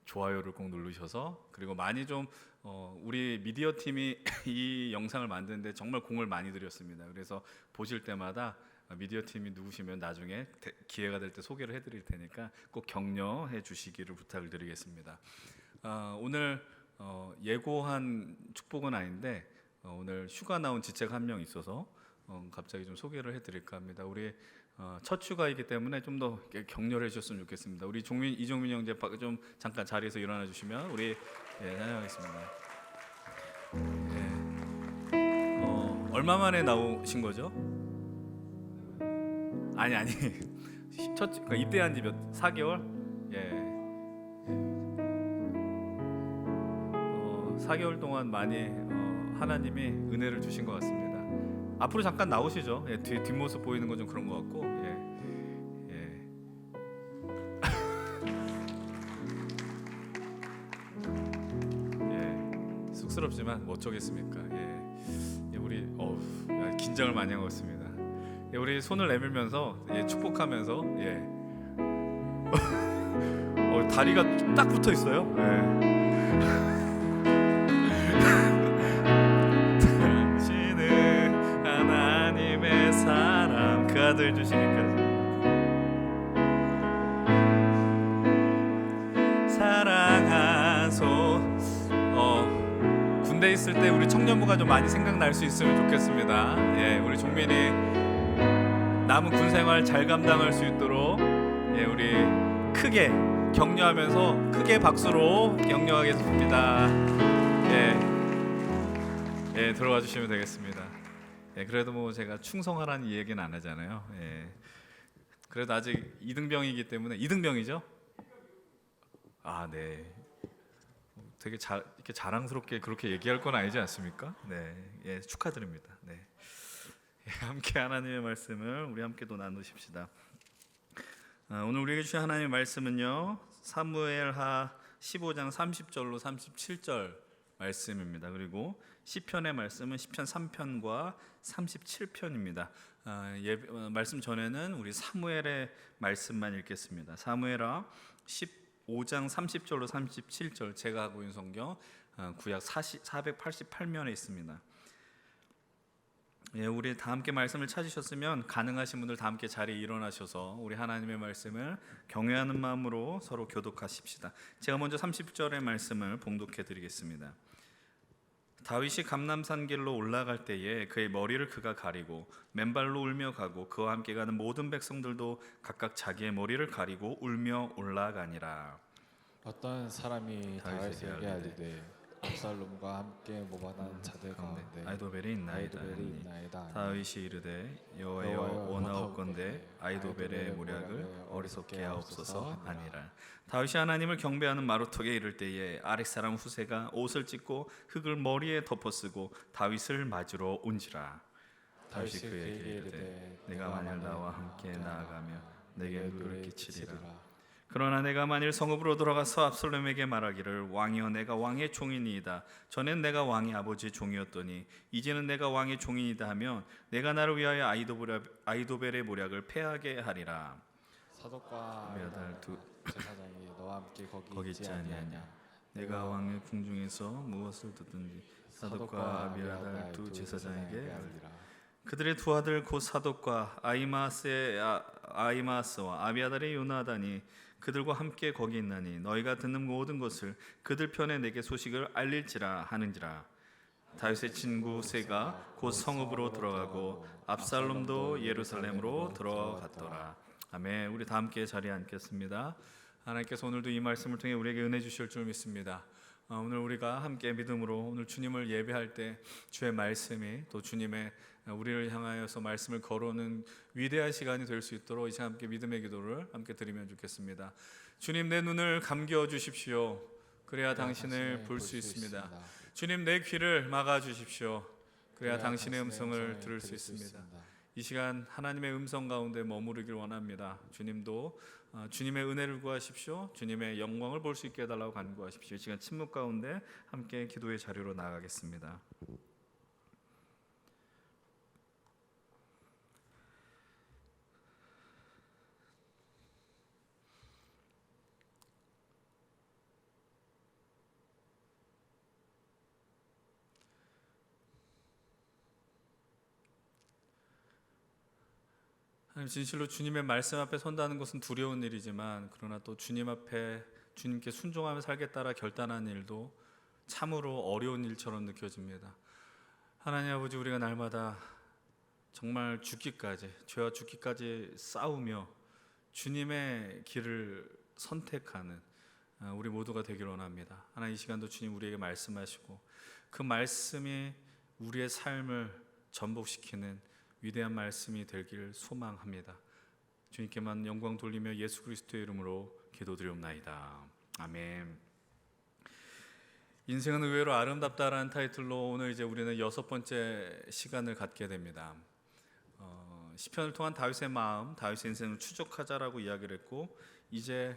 좋아요를 꼭 누르셔서, 그리고 많이 좀 우리 미디어 팀이 이 영상을 만드는데 정말 공을 많이 들였습니다. 그래서 보실 때마다 미디어 팀이 누구시면 나중에 기회가 될 때 소개를 해드릴 테니까 꼭 격려해 주시기를 부탁을 드리겠습니다. 오늘 예고한 축복은 아닌데 오늘 휴가 나온 지체가 한 명 있어서 갑자기 좀 소개를 해드릴까 합니다. 우리 첫 휴가이기 때문에 좀 더 격려를 해주셨으면 좋겠습니다. 우리 이종민 형제 좀 잠깐 자리에서 일어나 주시면 우리 찬양하겠습니다. 얼마 만에 나오신 거죠? 아니 그러니까 입대한 지 4개월? 4개월 동안 많이 하나님이 은혜를 주신 것 같습니다. 앞으로 잠깐 나오시죠. 뒷모습 보이는 건 좀 그런 것 같고. 쑥스럽지만 뭐 어쩌겠습니까. 우리 긴장을 많이 하고 있습니다. 우리 손을 내밀면서 축복하면서 다리가 딱 붙어 있어요. 당신은 하나님의 사랑, 그 아들 주시니까 사랑하소. 군대 있을 때 우리 청년부가 좀 많이 생각날 수 있으면 좋겠습니다. 우리 종민이 남은 군 생활 잘 감당할 수 있도록 우리 크게 격려하면서 크게 박수로 격려하겠습니다. 들어와 주시면 되겠습니다. 그래도 뭐 제가 충성하라는 얘기는 안 하잖아요. 그래도 아직 2등병이기 때문에 2등병이죠? 아, 네. 되게 이렇게 자랑스럽게 그렇게 얘기할 건 아니지 않습니까? 네, 예, 축하드립니다. 네, 예, 함께 하나님의 말씀을 우리 함께 또 나누십시다. 오늘 우리에게 주신 하나님의 말씀은요, 사무엘하 15장 30절로 37절 말씀입니다. 그리고 시편의 말씀은 시편 3편과 37편입니다. 말씀 전에는 우리 사무엘의 말씀만 읽겠습니다. 사무엘하 15장 30절로 37절, 제가 하고 있는 성경 구약 488면에 있습니다. 예, 우리 다 함께 말씀을 찾으셨으면 가능하신 분들 다 함께 자리에 일어나셔서 우리 하나님의 말씀을 경외하는 마음으로 서로 교독하십시다. 제가 먼저 30절의 말씀을 봉독해 드리겠습니다. 다윗이 감람산 길로 올라갈 때에 그의 머리를 그가 가리고 맨발로 울며 가고 그와 함께 가는 모든 백성들도 각각 자기의 머리를 가리고 울며 올라가니라. 어떤 사람이 다윗에게 다윗에게 알리되 압살롬과 함께 모반한 자들 가운데 아이도벨이 있나이다. 아이도벨이 있나이다. 다윗이 이르되 여호와여 원하옵건대 아이도벨의 모략을 어리석게 하옵소서 하니라. 다윗이 하나님을 경배하는 마루턱에 이를 때에 아랫사람 후세가 옷을 찢고 흙을 머리에 덮어쓰고 다윗을 맞으러 온지라. 다윗이 그에게 이르되 내가 만일 나와 함께 나아가며 내게 누를 끼치리라. 그러나 내가 만일 성읍으로 돌아가서 압살롬에게 말하기를 왕이여 내가 왕의 종이니이다. 전엔 내가 왕의 아버지의 종이었더니 이제는 내가 왕의 종이니이다 하면 내가 나를 위하여 아이도벨의 모략을 패하게 하리라. 사독과 아비아달 두 제사장이 너와 함께 거기 있지 아니하냐. 내가 왕의 궁중에서 무엇을 듣든지 사독과 아비아달 두 제사장에게 알리라. 그들의 두 아들 곧 사독과 아히마스와 아비아달의 요나단이 그들과 함께 거기 있나니 너희가 듣는 모든 것을 그들 편에 내게 소식을 알릴지라 하는지라. 다윗의 친구 세가 곧 성읍으로 들어가고 압살롬도 예루살렘으로 들어갔더라. 아멘. 우리 다 함께 자리에 앉겠습니다. 하나님께서 오늘도 이 말씀을 통해 우리에게 은혜 주실 줄 믿습니다. 오늘 우리가 함께 믿음으로 오늘 주님을 예배할 때 주의 말씀이 또 주님의 우리를 향하여서 말씀을 걸어오는 위대한 시간이 될 수 있도록 이제 함께 믿음의 기도를 함께 드리면 좋겠습니다. 주님, 내 눈을 감겨 주십시오. 그래야 당신을 볼 수 있습니다. 주님, 내 귀를 막아 주십시오. 그래야 당신의 음성을 들을 수 있습니다. 이 시간 하나님의 음성 가운데 머무르길 원합니다. 주님도 주님의 은혜를 구하십시오. 주님의 영광을 볼 수 있게 해달라고 간구하십시오. 이 시간 침묵 가운데 함께 기도의 자리로 나아가겠습니다. 하나님, 진실로 주님의 말씀 앞에 선다는 것은 두려운 일이지만 그러나 또 주님 앞에 주님께 순종하며 살겠다라 결단한 일도 참으로 어려운 일처럼 느껴집니다. 하나님 아버지, 우리가 날마다 정말 죽기까지, 죄와 죽기까지 싸우며 주님의 길을 선택하는 우리 모두가 되길 원합니다. 하나님, 이 시간도 주님 우리에게 말씀하시고 그 말씀이 우리의 삶을 전복시키는 위대한 말씀이 되길 소망합니다. 주님께만 영광 돌리며 예수 그리스도의 이름으로 기도드리옵나이다. 아멘. 인생은 의외로 아름답다라는 타이틀로 오늘 이제 우리는 6번째 시간을 갖게 됩니다. 시편을 통한 다윗의 마음, 다윗의 인생을 추적하자라고 이야기를 했고, 이제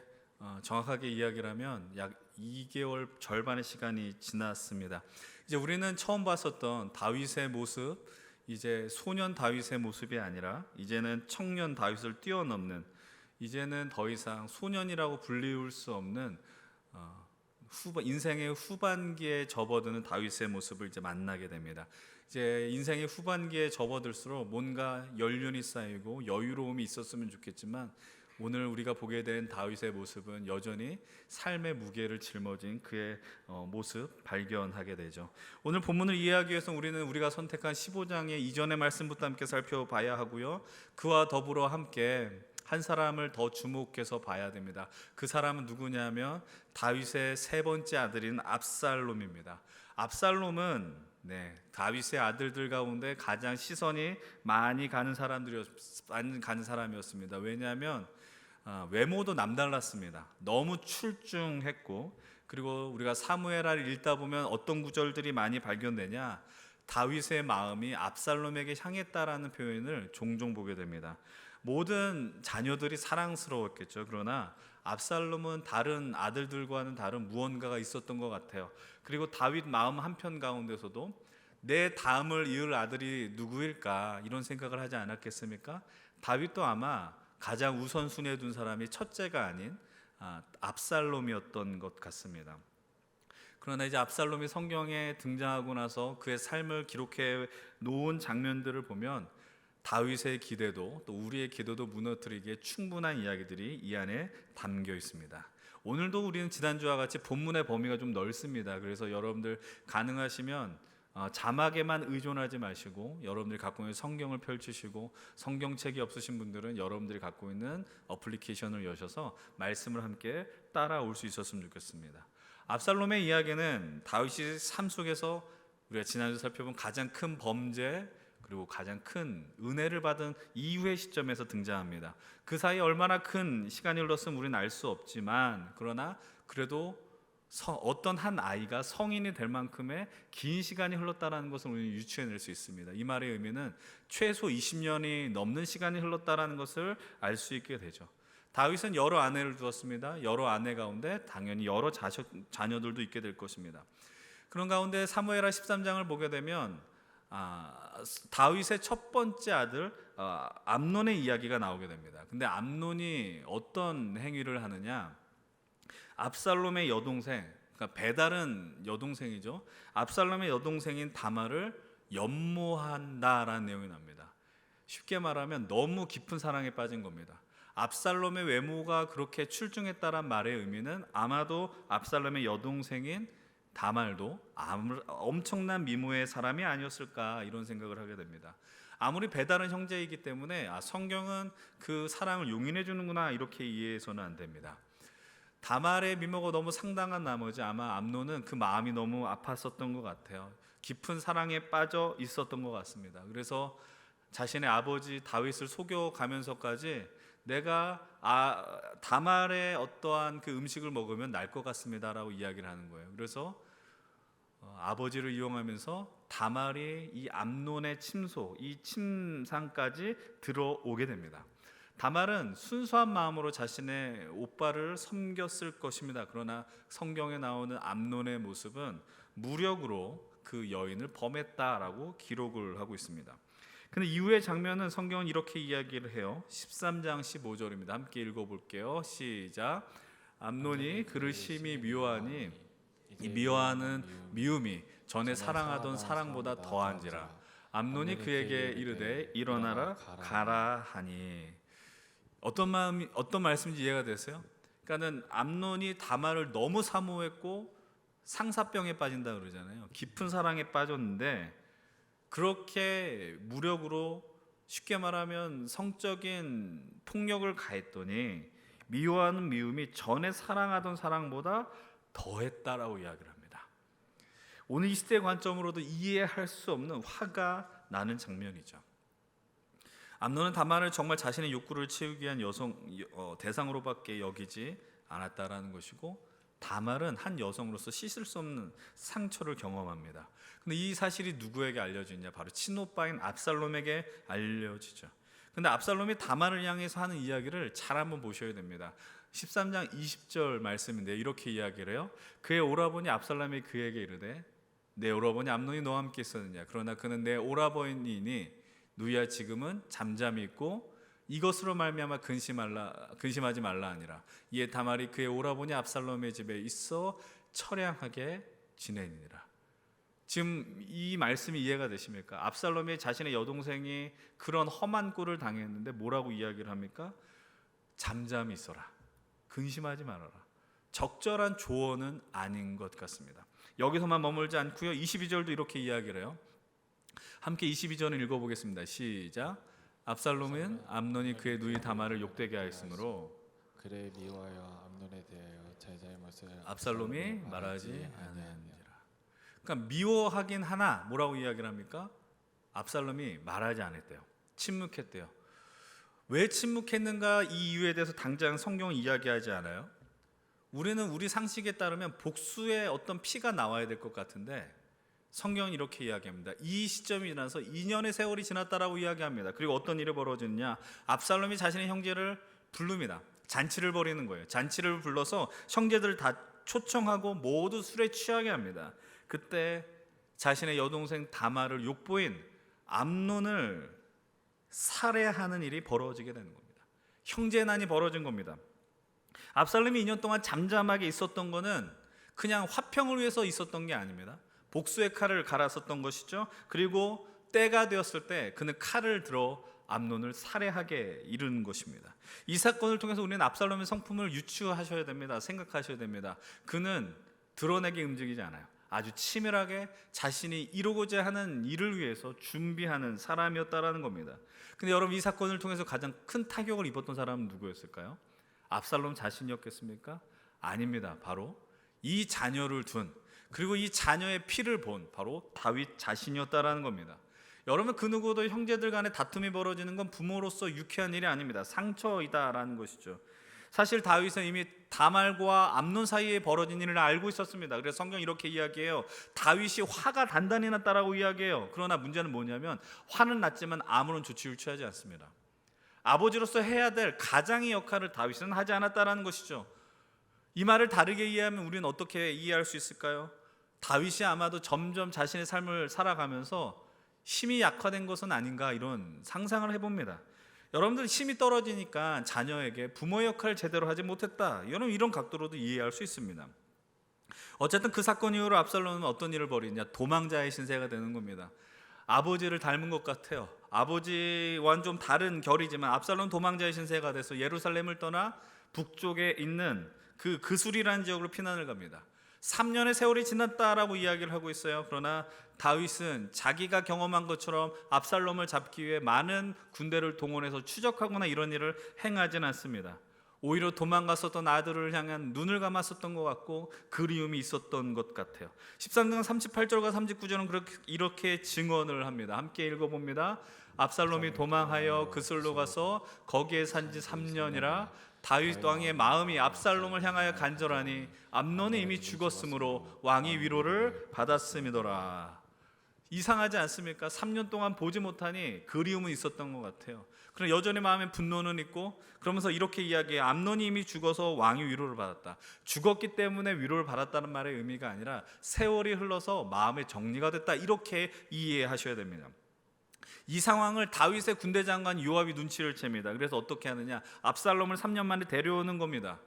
정확하게 이야기를 하면 약 2개월 절반의 시간이 지났습니다. 이제 우리는 처음 봤었던 다윗의 모습, 이제 소년 다윗의 모습이 아니라 이제는 청년 다윗을 뛰어넘는, 이제는 더 이상 소년이라고 불리울 수 없는 인생의 후반기에 접어드는 다윗의 모습을 이제 만나게 됩니다. 이제 인생의 후반기에 접어들수록 뭔가 연륜이 쌓이고 여유로움이 있었으면 좋겠지만 오늘 우리가 보게 된 다윗의 모습은 여전히 삶의 무게를 짊어진 그의 모습 발견하게 되죠. 오늘 본문을 이해하기 위해서 우리는 우리가 선택한 15장의 이전의 말씀부터 함께 살펴봐야 하고요. 그와 더불어 함께 한 사람을 더 주목해서 봐야 됩니다. 그 사람은 누구냐면 다윗의 세 번째 아들인 압살롬입니다. 압살롬은 네, 다윗의 아들들 가운데 가장 시선이 많이 가는 사람이었습니다. 왜냐하면 외모도 남달랐습니다. 너무 출중했고, 그리고 우리가 사무엘하를 읽다 보면 어떤 구절들이 많이 발견되냐, 다윗의 마음이 압살롬에게 향했다라는 표현을 종종 보게 됩니다. 모든 자녀들이 사랑스러웠겠죠. 그러나 압살롬은 다른 아들들과는 다른 무언가가 있었던 것 같아요. 그리고 다윗 마음 한편 가운데서도 내 다음을 이을 아들이 누구일까 이런 생각을 하지 않았겠습니까? 다윗도 아마 가장 우선순위에 둔 사람이 첫째가 아닌 압살롬이었던 것 같습니다. 그러나 이제 압살롬이 성경에 등장하고 나서 그의 삶을 기록해 놓은 장면들을 보면 다윗의 기대도 또 우리의 기도도 무너뜨리기에 충분한 이야기들이 이 안에 담겨 있습니다. 오늘도 우리는 지난주와 같이 본문의 범위가 좀 넓습니다. 그래서 여러분들 가능하시면 자막에만 의존하지 마시고 여러분들이 갖고 있는 성경을 펼치시고, 성경책이 없으신 분들은 여러분들이 갖고 있는 어플리케이션을 여셔서 말씀을 함께 따라올 수 있었으면 좋겠습니다. 압살롬의 이야기는 다윗이 삶 속에서 우리가 지난주 살펴본 가장 큰 범죄 그리고 가장 큰 은혜를 받은 이후의 시점에서 등장합니다. 그 사이에 얼마나 큰 시간이 흘렀으면 우리는 알 수 없지만, 그러나 그래도 어떤 한 아이가 성인이 될 만큼의 긴 시간이 흘렀다는 것을 우리는 유추해낼 수 있습니다. 이 말의 의미는 최소 20년이 넘는 시간이 흘렀다는 것을 알 수 있게 되죠. 다윗은 여러 아내를 두었습니다. 여러 아내 가운데 당연히 여러 자녀들도 있게 될 것입니다. 그런 가운데 사무엘하 13장을 보게 되면 다윗의 첫 번째 아들 암논의 이야기가 나오게 됩니다. 근데 암논이 어떤 행위를 하느냐, 압살롬의 여동생, 그러니까 배다른 여동생이죠. 압살롬의 여동생인 다말을 연모한다라는 내용이 납니다. 쉽게 말하면 너무 깊은 사랑에 빠진 겁니다. 압살롬의 외모가 그렇게 출중했다란 말의 의미는 아마도 압살롬의 여동생인 다말도 엄청난 미모의 사람이 아니었을까 이런 생각을 하게 됩니다. 아무리 배다른 형제이기 때문에 성경은 그 사랑을 용인해 주는구나 이렇게 이해해서는 안 됩니다. 다말의 미모가 너무 상당한 나머지 아마 암논은 그 마음이 너무 아팠었던 것 같아요. 깊은 사랑에 빠져 있었던 것 같습니다. 그래서 자신의 아버지 다윗을 속여가면서까지 내가 다말의 어떠한 그 음식을 먹으면 날 것 같습니다라고 이야기를 하는 거예요. 그래서 아버지를 이용하면서 다말이 이 암논의 침소, 이 침상까지 들어오게 됩니다. 다말은 순수한 마음으로 자신의 오빠를 섬겼을 것입니다. 그러나 성경에 나오는 암논의 모습은 무력으로 그 여인을 범했다라고 기록을 하고 있습니다. 근데 이후의 장면은 성경은 이렇게 이야기를 해요. 13장 15절입니다. 함께 읽어볼게요. 시작. 암논이 그를 심히 미워하니 이 미워하는 미움이 전에 사랑하던 사랑보다 더한지라. 암논이 그에게 이르되 일어나라 가라 하니. 어떤 말씀인지 이해가 되세요? 그러니까는 암논이 다말을 너무 사모했고 상사병에 빠진다 그러잖아요. 깊은 사랑에 빠졌는데 그렇게 무력으로, 쉽게 말하면 성적인 폭력을 가했더니 미워하는 미움이 전에 사랑하던 사랑보다 더했다라고 이야기를 합니다. 오늘 이 시대의 관점으로도 이해할 수 없는 화가 나는 장면이죠. 암논은 다말을 정말 자신의 욕구를 채우기 위한 대상으로밖에 여기지 않았다라는 것이고, 다말은 한 여성으로서 씻을 수 없는 상처를 경험합니다. 근데 이 사실이 누구에게 알려지냐? 바로 친오빠인 압살롬에게 알려지죠. 근데 압살롬이 다말을 향해서 하는 이야기를 잘 한번 보셔야 됩니다. 13장 20절 말씀인데 이렇게 이야기를 해요. 그의 오라버니 압살롬이 그에게 이르되 내 오라버니 암논이 너와 함께 있었느냐? 그러나 그는 내 오라버니니 누이야 지금은 잠잠히 있고 이것으로 말미암아 근심하지 말라 하니라. 이에 다말이 그의 오라버니 압살롬의 집에 있어 처량하게 지내니라. 지금 이 말씀이 이해가 되십니까? 압살롬이 자신의 여동생이 그런 험한 꼴을 당했는데 뭐라고 이야기를 합니까? 잠잠히 있어라. 근심하지 말아라. 적절한 조언은 아닌 것 같습니다. 여기서만 머물지 않고요. 22절도 이렇게 이야기를 해요. 함께 22절을 읽어보겠습니다. 시작. 압살롬은 암논이 그의 누이 다말을 욕되게 하였으므로 그래 미워하여 암논에 대하여 제 잘못을 압살롬이 말하지 아니하니라. 그러니까 미워하긴 하나 뭐라고 이야기를 합니까? 압살롬이 말하지 않았대요. 침묵했대요. 왜 침묵했는가 이 이유에 대해서 당장 성경은 이야기하지 않아요. 우리는 우리 상식에 따르면 복수의 어떤 피가 나와야 될 것 같은데 성경은 이렇게 이야기합니다. 이 시점이 지나서 2년의 세월이 지났다라고 이야기합니다. 그리고 어떤 일이 벌어졌냐? 압살롬이 자신의 형제를 부릅니다. 잔치를 벌이는 거예요. 잔치를 불러서 형제들을 다 초청하고 모두 술에 취하게 합니다. 그때 자신의 여동생 다말을 욕보인 암논을 살해하는 일이 벌어지게 되는 겁니다. 형제난이 벌어진 겁니다. 압살롬이 2년 동안 잠잠하게 있었던 것은 그냥 화평을 위해서 있었던 게 아닙니다. 복수의 칼을 갈았었던 것이죠. 그리고 때가 되었을 때 그는 칼을 들어 암논을 살해하게 이르는 것입니다. 이 사건을 통해서 우리는 압살롬의 성품을 유추하셔야 됩니다. 생각하셔야 됩니다. 그는 드러내게 움직이지 않아요. 아주 치밀하게 자신이 이루고자 하는 일을 위해서 준비하는 사람이었다라는 겁니다. 근데 여러분, 이 사건을 통해서 가장 큰 타격을 입었던 사람은 누구였을까요? 압살롬 자신이었겠습니까? 아닙니다. 바로 이 자녀를 둔, 그리고 이 자녀의 피를 본 바로 다윗 자신이었다라는 겁니다. 여러분, 그 누구도 형제들 간에 다툼이 벌어지는 건 부모로서 유쾌한 일이 아닙니다. 상처이다라는 것이죠. 사실 다윗은 이미 다말과 암논 사이에 벌어진 일을 알고 있었습니다. 그래서 성경 이렇게 이야기해요. 다윗이 화가 단단히 났다라고 이야기해요. 그러나 문제는 뭐냐면 화는 났지만 아무런 조치를 취하지 않습니다. 아버지로서 해야 될 가장의 역할을 다윗은 하지 않았다라는 것이죠. 이 말을 다르게 이해하면 우리는 어떻게 이해할 수 있을까요? 다윗이 아마도 점점 자신의 삶을 살아가면서 힘이 약화된 것은 아닌가, 이런 상상을 해봅니다. 여러분들, 힘이 떨어지니까 자녀에게 부모의 역할을 제대로 하지 못했다, 여러분 이런 각도로도 이해할 수 있습니다. 어쨌든 그 사건 이후로 압살롬은 어떤 일을 벌이냐? 도망자의 신세가 되는 겁니다. 아버지를 닮은 것 같아요. 아버지와는 좀 다른 결이지만 압살롬 도망자의 신세가 돼서 예루살렘을 떠나 북쪽에 있는 그 그술이라는 지역으로 피난을 갑니다. 3년의 세월이 지났다라고 이야기를 하고 있어요. 그러나 다윗은 자기가 경험한 것처럼 압살롬을 잡기 위해 많은 군대를 동원해서 추적하거나 이런 일을 행하진 않습니다. 오히려 도망갔었던 아들을 향한 눈을 감았었던 것 같고 그리움이 있었던 것 같아요. 13장 38절과 39절은 이렇게 증언을 합니다. 함께 읽어봅니다. 압살롬이 도망하여 그슬로 가서 거기에 산 지 3년이라 다윗 왕의 마음이 압살롬을 향하여 간절하니 암논이 이미 죽었으므로 왕이 위로를 받았음이더라. 이상하지 않습니까? 3년 동안 보지 못하니 그리움은 있었던 것 같아요. 그러나 여전히 마음에 분노는 있고, 그러면서 이렇게 이야기해요. 암논이 이미 죽어서 왕이 위로를 받았다. 죽었기 때문에 위로를 받았다는 말의 의미가 아니라 세월이 흘러서 마음의 정리가 됐다, 이렇게 이해하셔야 됩니다. 이 상황을 다윗의 군대 장관 요압이 눈치를 챕니다. 그래서 어떻게 하느냐? 압살롬을 3년 만에 데려오는 겁니다.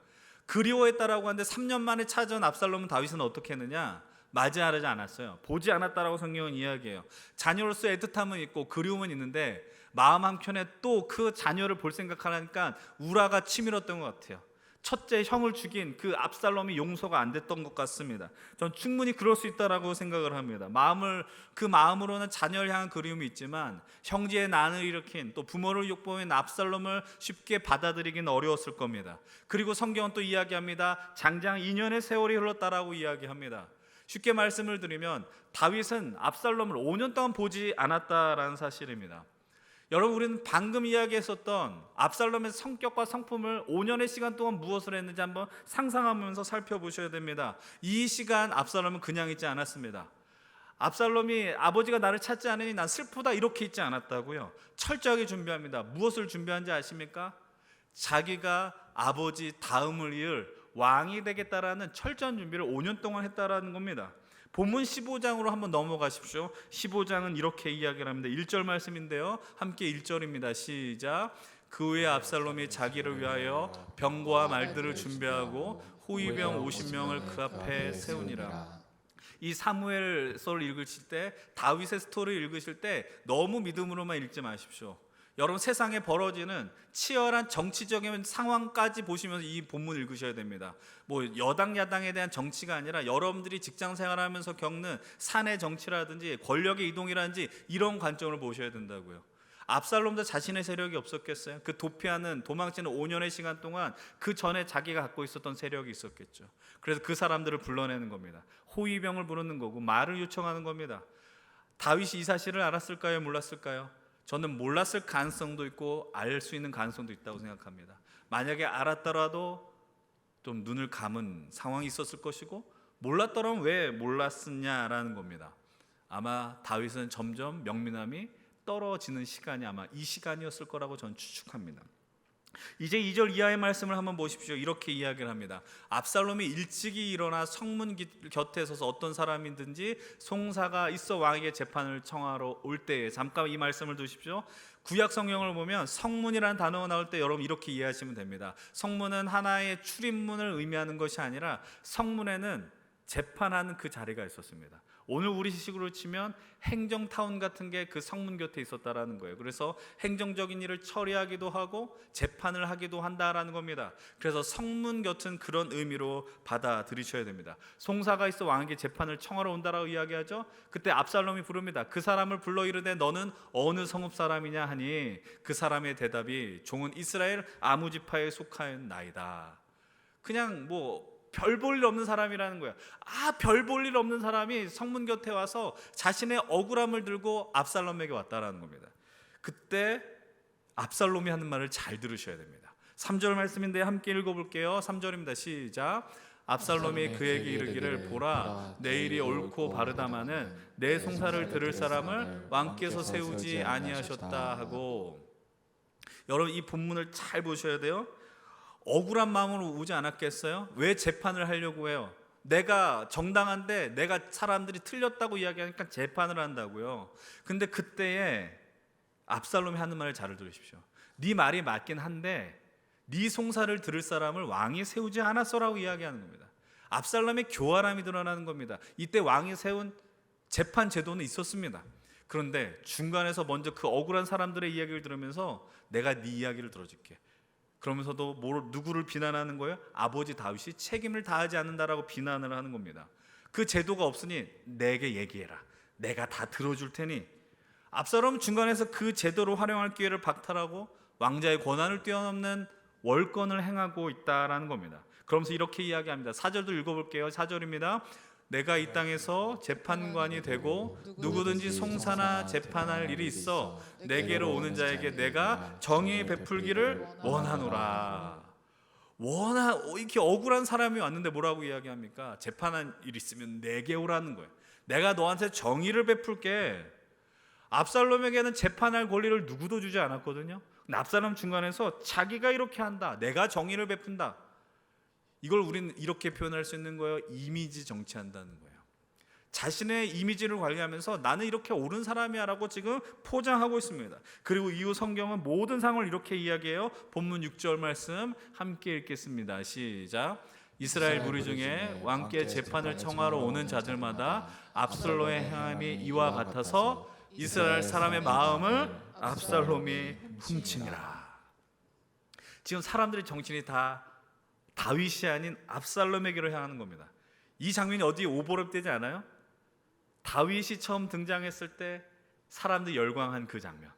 그리워했다라고 하는데 3년 만에 찾아온 압살롬은 다윗은 어떻게 했느냐? 맞이하지 않았어요. 보지 않았다라고 성경은 이야기해요. 자녀로서 애틋함은 있고 그리움은 있는데 마음 한켠에 또 그 자녀를 볼 생각하니까 우라가 치밀었던 것 같아요. 첫째 형을 죽인 그 압살롬이 용서가 안 됐던 것 같습니다. 전 충분히 그럴 수 있다라고 생각을 합니다. 그 마음으로는 자녀를 향한 그리움이 있지만 형제의 난을 일으킨, 또 부모를 욕보인 압살롬을 쉽게 받아들이기는 어려웠을 겁니다. 그리고 성경은 또 이야기합니다. 장장 2년의 세월이 흘렀다라고 이야기합니다. 쉽게 말씀을 드리면 다윗은 압살롬을 5년 동안 보지 않았다라는 사실입니다. 여러분, 우리는 방금 이야기했었던 압살롬의 성격과 성품을 5년의 시간 동안 무엇을 했는지 한번 상상하면서 살펴보셔야 됩니다. 이 시간 압살롬은 그냥 있지 않았습니다. 압살롬이 아버지가 나를 찾지 않으니 난 슬프다, 이렇게 있지 않았다고요. 철저하게 준비합니다. 무엇을 준비한지 아십니까? 자기가 아버지 다음을 이을 왕이 되겠다라는 철저한 준비를 5년 동안 했다라는 겁니다. 본문 15장으로 한번 넘어가십시오. 15장은 이렇게 이야기를 합니다. 1절 말씀인데요. 함께 1절입니다. 시작. 그 후에 압살롬이 자기를 위하여 병거와 말들을 준비하고 호위병 50명을 그 앞에 세우니라. 이 사무엘서를 읽으실 때, 다윗의 스토리를 읽으실 때 너무 믿음으로만 읽지 마십시오. 여러분, 세상에 벌어지는 치열한 정치적인 상황까지 보시면서 이 본문을 읽으셔야 됩니다. 뭐 여당 야당에 대한 정치가 아니라 여러분들이 직장 생활하면서 겪는 사내 정치라든지 권력의 이동이라든지 이런 관점을 보셔야 된다고요. 압살롬도 자신의 세력이 없었겠어요? 그 도피하는 도망치는 5년의 시간 동안 그 전에 자기가 갖고 있었던 세력이 있었겠죠. 그래서 그 사람들을 불러내는 겁니다. 호위병을 부르는 거고 말을 요청하는 겁니다. 다윗이 이 사실을 알았을까요? 몰랐을까요? 저는 몰랐을 가능성도 있고 알 수 있는 가능성도 있다고 생각합니다. 만약에 알았더라도 좀 눈을 감은 상황이 있었을 것이고, 몰랐더라면 왜 몰랐느냐라는 겁니다. 아마 다윗은 점점 명민함이 떨어지는 시간이 아마 이 시간이었을 거라고 저는 추측합니다. 이제 2절 이하의 말씀을 한번 보십시오. 이렇게 이야기를 합니다. 압살롬이 일찍이 일어나 성문 곁에 서서 어떤 사람이든지 송사가 있어 왕에게 재판을 청하러 올 때에, 잠깐 이 말씀을 두십시오. 구약 성경을 보면 성문이라는 단어가 나올 때 여러분 이렇게 이해하시면 됩니다. 성문은 하나의 출입문을 의미하는 것이 아니라 성문에는 재판하는 그 자리가 있었습니다. 오늘 우리 식으로 치면 행정타운 같은 게 그 성문 곁에 있었다라는 거예요. 그래서 행정적인 일을 처리하기도 하고 재판을 하기도 한다라는 겁니다. 그래서 성문 곁은 그런 의미로 받아들이셔야 됩니다. 송사가 있어 왕에게 재판을 청하러 온다라고 이야기하죠. 그때 압살롬이 부릅니다. 그 사람을 불러 이르되 너는 어느 성읍 사람이냐 하니 그 사람의 대답이 종은 이스라엘 아무 지파에 속하였나이다. 그냥 뭐 별 볼 일 없는 사람이라는 거야. 별 볼 일 없는 사람이 성문 곁에 와서 자신의 억울함을 들고 압살롬에게 왔다라는 겁니다. 그때 압살롬이 하는 말을 잘 들으셔야 됩니다. 3절 말씀인데 함께 읽어볼게요. 3절입니다. 시작. 압살롬이 그에게 이르기를 보라, 내일이 옳고 바르다마는 내 송사를 들을 사람을 왕께서 세우지 아니하셨다 하고. 여러분 이 본문을 잘 보셔야 돼요. 억울한 마음으로 오지 않았겠어요? 왜 재판을 하려고 해요? 내가 정당한데 내가 사람들이 틀렸다고 이야기하니까 재판을 한다고요. 근데 그때에 압살롬이 하는 말을 잘 들으십시오. 네 말이 맞긴 한데 네 송사를 들을 사람을 왕이 세우지 않았어라고 이야기하는 겁니다. 압살롬의 교활함이 드러나는 겁니다. 이때 왕이 세운 재판 제도는 있었습니다. 그런데 중간에서 먼저 그 억울한 사람들의 이야기를 들으면서 내가 네 이야기를 들어줄게. 그러면서도 누구를 비난하는 거예요? 아버지 다윗이 책임을 다하지 않는다라고 비난을 하는 겁니다. 그 제도가 없으니 내게 얘기해라. 내가 다 들어줄 테니. 압살롬은 중간에서 그 제도를 활용할 기회를 박탈하고 왕자의 권한을 뛰어넘는 월권을 행하고 있다라는 겁니다. 그러면서 이렇게 이야기합니다. 4절도 읽어볼게요. 4절입니다. 내가 이 땅에서 재판관이 되고 누구든지 송사나 재판할 일이 있어 내게로 오는 자에게 내가 정의 베풀기를 원하노라. 이렇게 억울한 사람이 왔는데 뭐라고 이야기합니까? 재판할 일 있으면 내게 오라는 거예요. 내가 너한테 정의를 베풀게. 압살롬에게는 재판할 권리를 누구도 주지 않았거든요. 압살롬 중간에서 자기가 이렇게 한다. 내가 정의를 베푼다. 이걸 우리는 이렇게 표현할 수 있는 거예요. 이미지 정치한다는 거예요. 자신의 이미지를 관리하면서 나는 이렇게 옳은 사람이야 라고 지금 포장하고 있습니다. 그리고 이후 성경은 모든 상황을 이렇게 이야기해요. 본문 6절 말씀 함께 읽겠습니다. 시작. 이스라엘 무리 중에 왕께 재판을 청하러 오는 자들마다 압살롬의 행함이 이와 같아서 이스라엘 사람의 마음을 압살롬이 훔치니라. 지금 사람들의 정신이 다 다윗이 아닌 압살롬에게로 향하는 겁니다. 이 장면이 어디에 오버랩되지 않아요? 다윗이 처음 등장했을 때 사람들이 열광한 그 장면.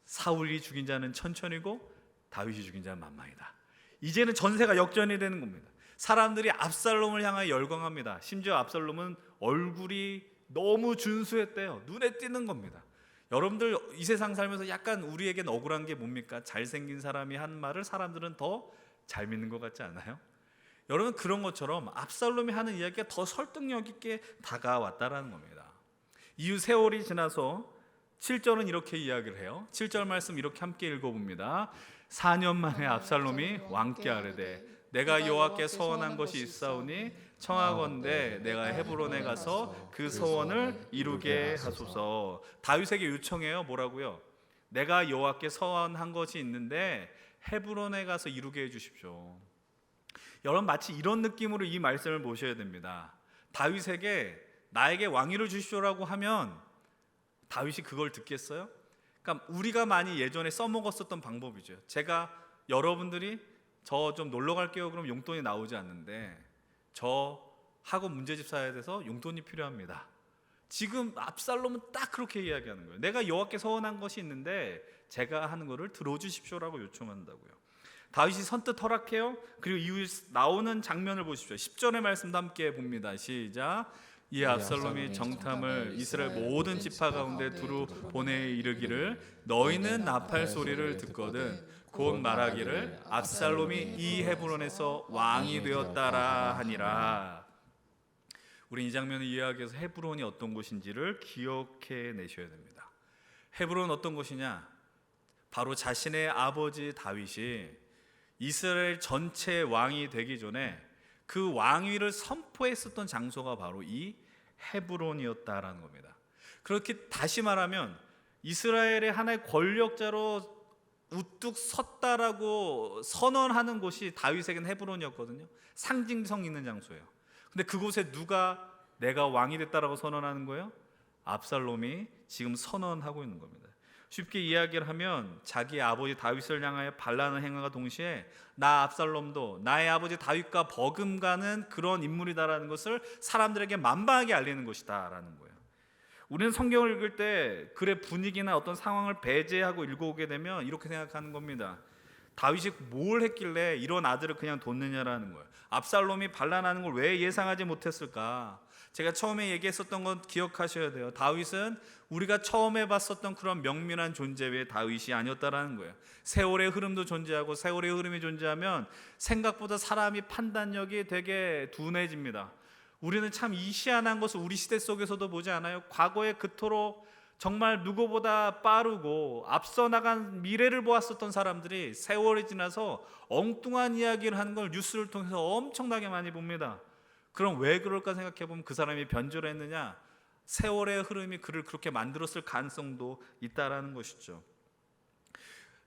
사울이 죽인 자는 천천히고 다윗이 죽인 자는 만만이다. 이제는 전세가 역전이 되는 겁니다. 사람들이 압살롬을 향하여 열광합니다. 심지어 압살롬은 얼굴이 너무 준수했대요. 눈에 띄는 겁니다. 여러분들 이 세상 살면서 약간 우리에겐 억울한 게 뭡니까? 잘생긴 사람이 한 말을 사람들은 더 잘 믿는 것 같지 않아요? 여러분 그런 것처럼 압살롬이 하는 이야기가 더 설득력 있게 다가왔다라는 겁니다. 이후 세월이 지나서 7절은 이렇게 이야기를 해요. 7절 말씀 이렇게 함께 읽어봅니다. 4년 만에 압살롬이 왕께 아뢰되 내가 여호와께 서원한 것이 있사오니 청하건대 내가 헤브론에 가서 그 서원을 이루게 하소서. 다윗에게 요청해요. 뭐라고요? 내가 여호와께 서원한 것이 있는데 헤브론에 가서 이루게 해주십시오. 여러분 마치 이런 느낌으로 이 말씀을 보셔야 됩니다. 다윗에게 나에게 왕위를 주십시오라고 하면 다윗이 그걸 듣겠어요? 그러니까 우리가 많이 예전에 써먹었었던 방법이죠. 제가 여러분들이 저 좀 놀러 갈게요 그럼 용돈이 나오지 않는데 저 학원 문제집 사야 돼서 용돈이 필요합니다. 지금 압살롬은 딱 그렇게 이야기하는 거예요. 내가 여호와께 서원한 것이 있는데 제가 하는 것을 들어주십시오라고 요청한다고요. 다윗이 선뜻 허락해요. 그리고 이후에 나오는 장면을 보십시오. 10절의 말씀도 함께 봅니다. 시작. 이에 압살롬이 정탐을 이스라엘 모든 지파 가운데 두루 보내 이르기를 너희는 나팔 소리를 듣거든 곧 말하기를 압살롬이 이 헤브론에서 왕이 되었다라 하니라. 우리 이 장면을 이해하기 위해서 헤브론이 어떤 곳인지를 기억해 내셔야 됩니다. 헤브론은 어떤 곳이냐? 바로 자신의 아버지 다윗이 이스라엘 전체 왕이 되기 전에 그 왕위를 선포했었던 장소가 바로 이 헤브론이었다라는 겁니다. 그렇게 다시 말하면 이스라엘의 하나의 권력자로 우뚝 섰다라고 선언하는 곳이 다윗에게는 헤브론이었거든요. 상징성 있는 장소예요. 근데 그곳에 누가 내가 왕이 됐다라고 선언하는 거예요? 압살롬이 지금 선언하고 있는 겁니다. 쉽게 이야기를 하면 자기 아버지 다윗을 향하여 반란을 행함과 동시에 나 압살롬도 나의 아버지 다윗과 버금가는 그런 인물이다라는 것을 사람들에게 만방하게 알리는 것이다라는 거예요. 우리는 성경을 읽을 때 글의 분위기나 어떤 상황을 배제하고 읽어오게 되면 이렇게 생각하는 겁니다. 다윗이 뭘 했길래 이런 아들을 그냥 뒀느냐라는 거예요. 압살롬이 반란하는 걸 왜 예상하지 못했을까? 제가 처음에 얘기했었던 건 기억하셔야 돼요. 다윗은 우리가 처음에 봤었던 그런 명민한 존재 외에 다윗이 아니었다라는 거예요. 세월의 흐름도 존재하고 세월의 흐름이 존재하면 생각보다 사람이 판단력이 되게 둔해집니다. 우리는 참 이시안한 것을 우리 시대 속에서도 보지 않아요? 과거에 그토록 정말 누구보다 빠르고 앞서 나간 미래를 보았었던 사람들이 세월이 지나서 엉뚱한 이야기를 하는 걸 뉴스를 통해서 엄청나게 많이 봅니다. 그럼 왜 그럴까 생각해 보면 그 사람이 변절을 했느냐? 세월의 흐름이 그를 그렇게 만들었을 가능성도 있다라는 것이죠.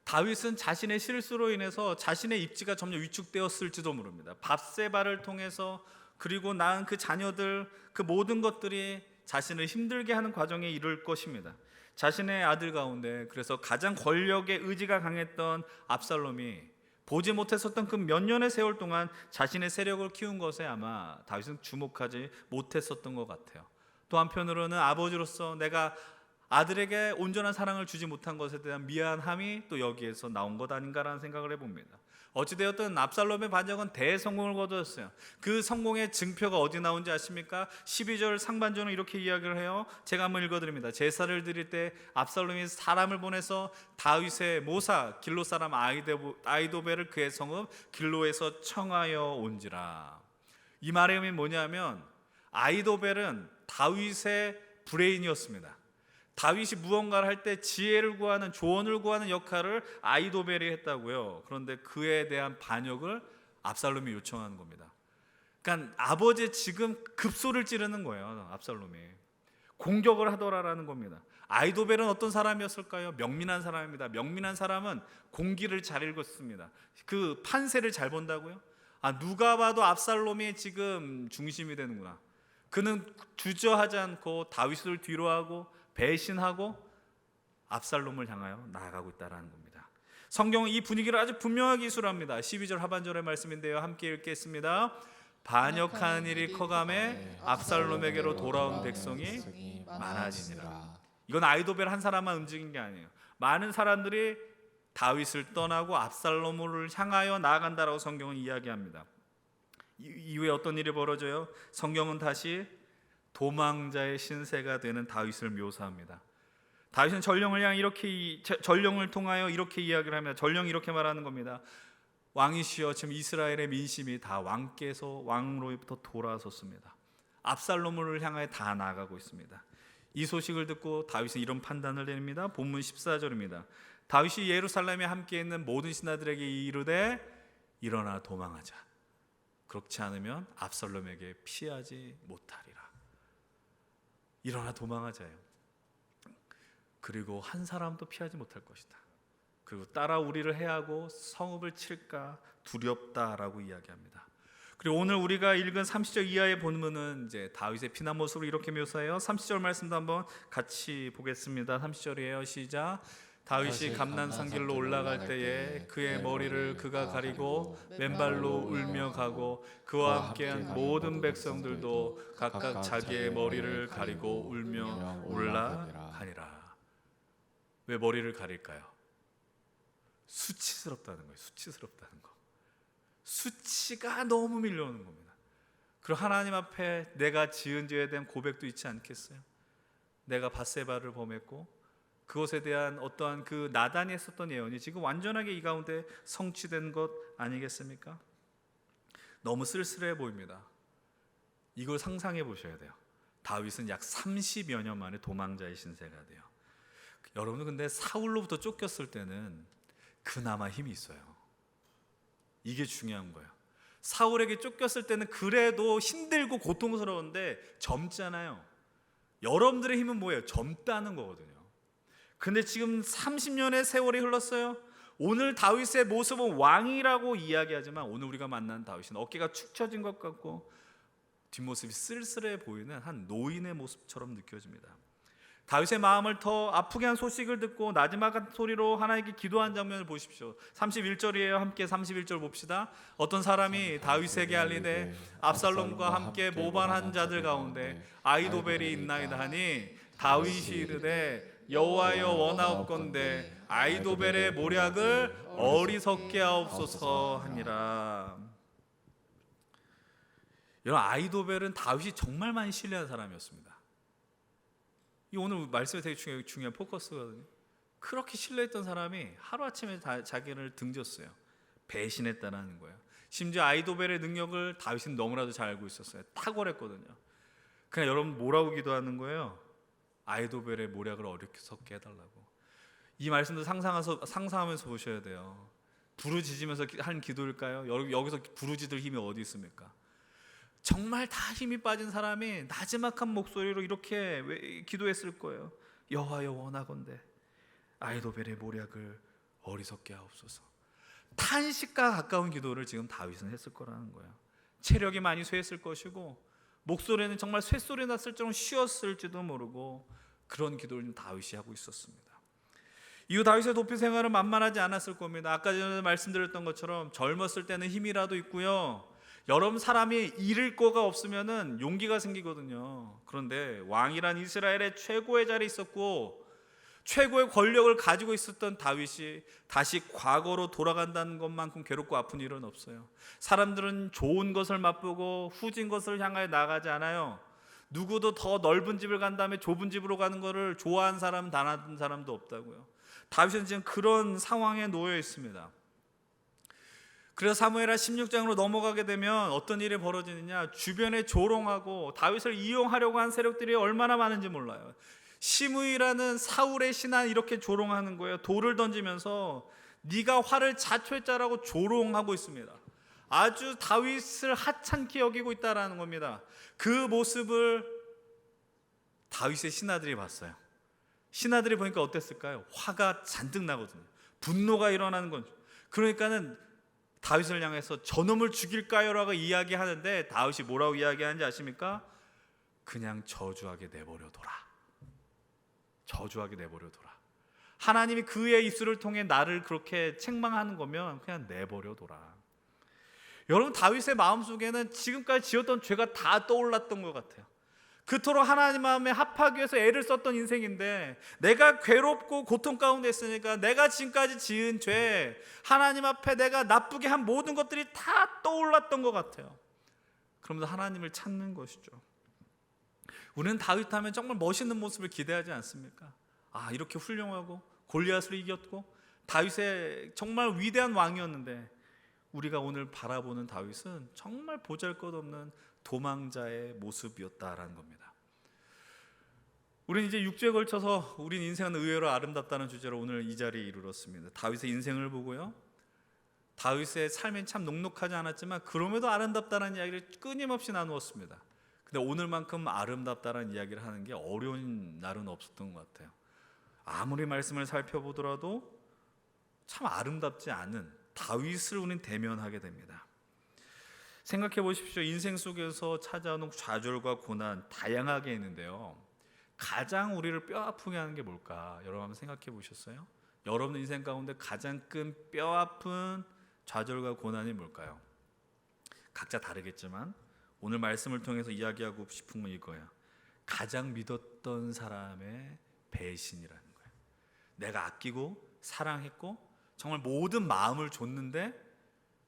다윗은 자신의 실수로 인해서 자신의 입지가 점점 위축되었을지도 모릅니다. 밧세바를 통해서 그리고 낳은 그 자녀들 그 모든 것들이 자신을 힘들게 하는 과정에 이를 것입니다. 자신의 아들 가운데 그래서 가장 권력의 의지가 강했던 압살롬이 보지 못했었던 그 몇 년의 세월 동안 자신의 세력을 키운 것에 아마 다윗은 주목하지 못했었던 것 같아요. 또 한편으로는 아버지로서 내가 아들에게 온전한 사랑을 주지 못한 것에 대한 미안함이 또 여기에서 나온 것 아닌가라는 생각을 해봅니다. 어찌되었든 압살롬의 반역은 대성공을 거두었어요. 그 성공의 증표가 어디 나온지 아십니까? 12절 상반절은 이렇게 이야기를 해요. 제가 한번 읽어드립니다. 제사를 드릴 때 압살롬이 사람을 보내서 다윗의 모사 길로 사람 아이도벨을 그의 성읍 길로에서 청하여 온지라. 이 말의 의미는 뭐냐면 아이도벨은 다윗의 브레인이었습니다. 다윗이 무언가를 할 때 지혜를 구하는 조언을 구하는 역할을 아이도벨이 했다고요. 그런데 그에 대한 반역을 압살롬이 요청하는 겁니다. 그러니까 아버지 지금 급소를 찌르는 거예요. 압살롬이 공격을 하더라라는 겁니다. 아이도벨은 어떤 사람이었을까요? 명민한 사람입니다. 명민한 사람은 공기를 잘 읽었습니다. 그 판세를 잘 본다고요? 누가 봐도 압살롬이 지금 중심이 되는구나. 그는 주저하지 않고 다윗을 뒤로하고 배신하고 압살롬을 향하여 나아가고 있다는 겁니다. 성경은 이 분위기를 아주 분명하게 이술합니다. 12절 하반절의 말씀인데요. 함께 읽겠습니다. 반역하는 일이 커감에 압살롬에게로 돌아온 백성이 많아지니라. 이건 아이도벨 한 사람만 움직인 게 아니에요. 많은 사람들이 다윗을 떠나고 압살롬을 향하여 나아간다라고 성경은 이야기합니다. 이후에 어떤 일이 벌어져요? 성경은 다시 도망자의 신세가 되는 다윗을 묘사합니다. 다윗은 전령을 통하여 이렇게 이야기를 합니다. 전령이 이렇게 말하는 겁니다. 왕이시여 지금 이스라엘의 민심이 다 왕로부터 돌아섰습니다. 압살롬을 향해 다 나아가고 있습니다. 이 소식을 듣고 다윗은 이런 판단을 내립니다. 본문 14절입니다. 다윗이 예루살렘에 함께 있는 모든 신하들에게 이르되 일어나 도망하자. 그렇지 않으면 압살롬에게 피하지 못하리라. 일어나 도망하자요. 그리고 한 사람도 피하지 못할 것이다. 그리고 따라오리를 해하고 성읍을 칠까 두렵다라고 이야기합니다. 그리고 오늘 우리가 읽은 30절 이하의 본문은 이제 다윗의 피난 모습을 이렇게 묘사해요. 30절 말씀도 한번 같이 보겠습니다. 30절이에요. 시작. 다윗이 감난산 길로 올라갈 때에 그의 머리를 그가 가리고 맨발로 울며 가고 그와 함께한 모든 백성들도 각각 자기의 머리를 가리고 울며 올라가니라. 왜 머리를 가릴까요? 수치스럽다는 거예요. 수치스럽다는 거. 수치가 너무 밀려오는 겁니다. 그리고 하나님 앞에 내가 지은 죄에 대한 고백도 있지 않겠어요? 내가 밧세바를 범했고 그것에 대한 어떠한 그 나단이 했었던 예언이 지금 완전하게 이 가운데 성취된 것 아니겠습니까? 너무 쓸쓸해 보입니다. 이걸 상상해 보셔야 돼요. 다윗은 약 30여 년 만에 도망자의 신세가 돼요. 여러분 근데 사울로부터 쫓겼을 때는 그나마 힘이 있어요. 이게 중요한 거예요. 사울에게 쫓겼을 때는 그래도 힘들고 고통스러운데 젊잖아요. 여러분들의 힘은 뭐예요? 젊다는 거거든요. 근데 지금 30년의 세월이 흘렀어요. 오늘 다윗의 모습은 왕이라고 이야기하지만 오늘 우리가 만난 다윗은 어깨가 축 처진 것 같고 뒷모습이 쓸쓸해 보이는 한 노인의 모습처럼 느껴집니다. 다윗의 마음을 더 아프게 한 소식을 듣고 나지막한 소리로 하나님께 기도한 장면을 보십시오. 31절이에요. 함께 31절 봅시다. 어떤 사람이 다윗에게 알리되 압살롬과 함께 모반한 자들 가운데 아히도벨이 있나이다 하니 다윗이 이르되 여호와여 원하옵건대 아히도벨의 모략을 어리석게 하옵소서 하니라. 여러분 아히도벨은 다윗이 정말 많이 신뢰한 사람이었습니다. 이 오늘 말씀에 되게 중요한 포커스거든요. 그렇게 신뢰했던 사람이 하루아침에 자기를 등졌어요. 배신했다는 거예요. 심지어 아히도벨의 능력을 다윗은 너무나도 잘 알고 있었어요. 탁월했거든요. 그냥 여러분 뭐라고 기도하는 거예요? 아히도벨의 모략을 어리석게 해달라고. 이 말씀도 상상하면서 보셔야 돼요. 부르짖으면서 한 기도일까요? 여기서 부르짖을 힘이 어디 있습니까? 정말 다 힘이 빠진 사람이 나지막한 목소리로 이렇게 기도했을 거예요. 여호와여 원하건대 아히도벨의 모략을 어리석게 하옵소서. 탄식과 가까운 기도를 지금 다윗은 했을 거라는 거예요. 체력이 많이 쇠했을 것이고 목소리는 정말 쇳소리 났을 정도로 쉬었을지도 모르고 그런 기도를 다윗이 하고 있었습니다. 이후 다윗의 도피 생활은 만만하지 않았을 겁니다. 아까 전에 말씀드렸던 것처럼 젊었을 때는 힘이라도 있고요. 여러분 사람이 잃을 거가 없으면은 용기가 생기거든요. 그런데 왕이란 이스라엘의 최고의 자리에 있었고 최고의 권력을 가지고 있었던 다윗이 다시 과거로 돌아간다는 것만큼 괴롭고 아픈 일은 없어요. 사람들은 좋은 것을 맛보고 후진 것을 향하여 나가지 않아요. 누구도 더 넓은 집을 간 다음에 좁은 집으로 가는 것을 좋아하는 사람 단 한 사람도 없다고요. 다윗은 지금 그런 상황에 놓여 있습니다. 그래서 사무엘하 16장으로 넘어가게 되면 어떤 일이 벌어지느냐, 주변에 조롱하고 다윗을 이용하려고 한 세력들이 얼마나 많은지 몰라요. 시므이라는 사울의 신하 이렇게 조롱하는 거예요. 돌을 던지면서 네가 화를 자초했자라고 조롱하고 있습니다. 아주 다윗을 하찮게 여기고 있다라는 겁니다. 그 모습을 다윗의 신하들이 봤어요. 신하들이 보니까 어땠을까요? 화가 잔뜩 나거든요. 분노가 일어나는 거죠. 그러니까는 다윗을 향해서 저놈을 죽일까요? 라고 이야기하는데 다윗이 뭐라고 이야기하는지 아십니까? 그냥 저주하게 내버려둬라. 저주하게 내버려둬라. 하나님이 그의 입술을 통해 나를 그렇게 책망하는 거면 그냥 내버려둬라. 여러분 다윗의 마음속에는 지금까지 지었던 죄가 다 떠올랐던 것 같아요. 그토록 하나님 마음에 합하기 위해서 애를 썼던 인생인데 내가 괴롭고 고통 가운데 있으니까 내가 지금까지 지은 죄, 하나님 앞에 내가 나쁘게 한 모든 것들이 다 떠올랐던 것 같아요. 그러면서 하나님을 찾는 것이죠. 우리는 다윗 하면 정말 멋있는 모습을 기대하지 않습니까? 아, 이렇게 훌륭하고 골리앗을 이겼고 다윗의 정말 위대한 왕이었는데 우리가 오늘 바라보는 다윗은 정말 보잘것없는 도망자의 모습이었다라는 겁니다. 우리는 이제 6주에 걸쳐서 우린 인생은 의외로 아름답다는 주제로 오늘 이 자리에 이르렀습니다. 다윗의 인생을 보고요. 다윗의 삶이 참 녹록하지 않았지만 그럼에도 아름답다는 이야기를 끊임없이 나누었습니다. 근데 오늘만큼 아름답다는 이야기를 하는 게 어려운 날은 없었던 것 같아요. 아무리 말씀을 살펴보더라도 참 아름답지 않은 다윗을 우리는 대면하게 됩니다. 생각해 보십시오. 인생 속에서 찾아오는 좌절과 고난 다양하게 있는데요. 가장 우리를 뼈 아프게 하는 게 뭘까? 여러분 한번 생각해 보셨어요? 여러분 인생 가운데 가장 큰 뼈아픈 좌절과 고난이 뭘까요? 각자 다르겠지만 오늘 말씀을 통해서 이야기하고 싶은 건 이거예요. 가장 믿었던 사람의 배신이라는 거예요. 내가 아끼고 사랑했고 정말 모든 마음을 줬는데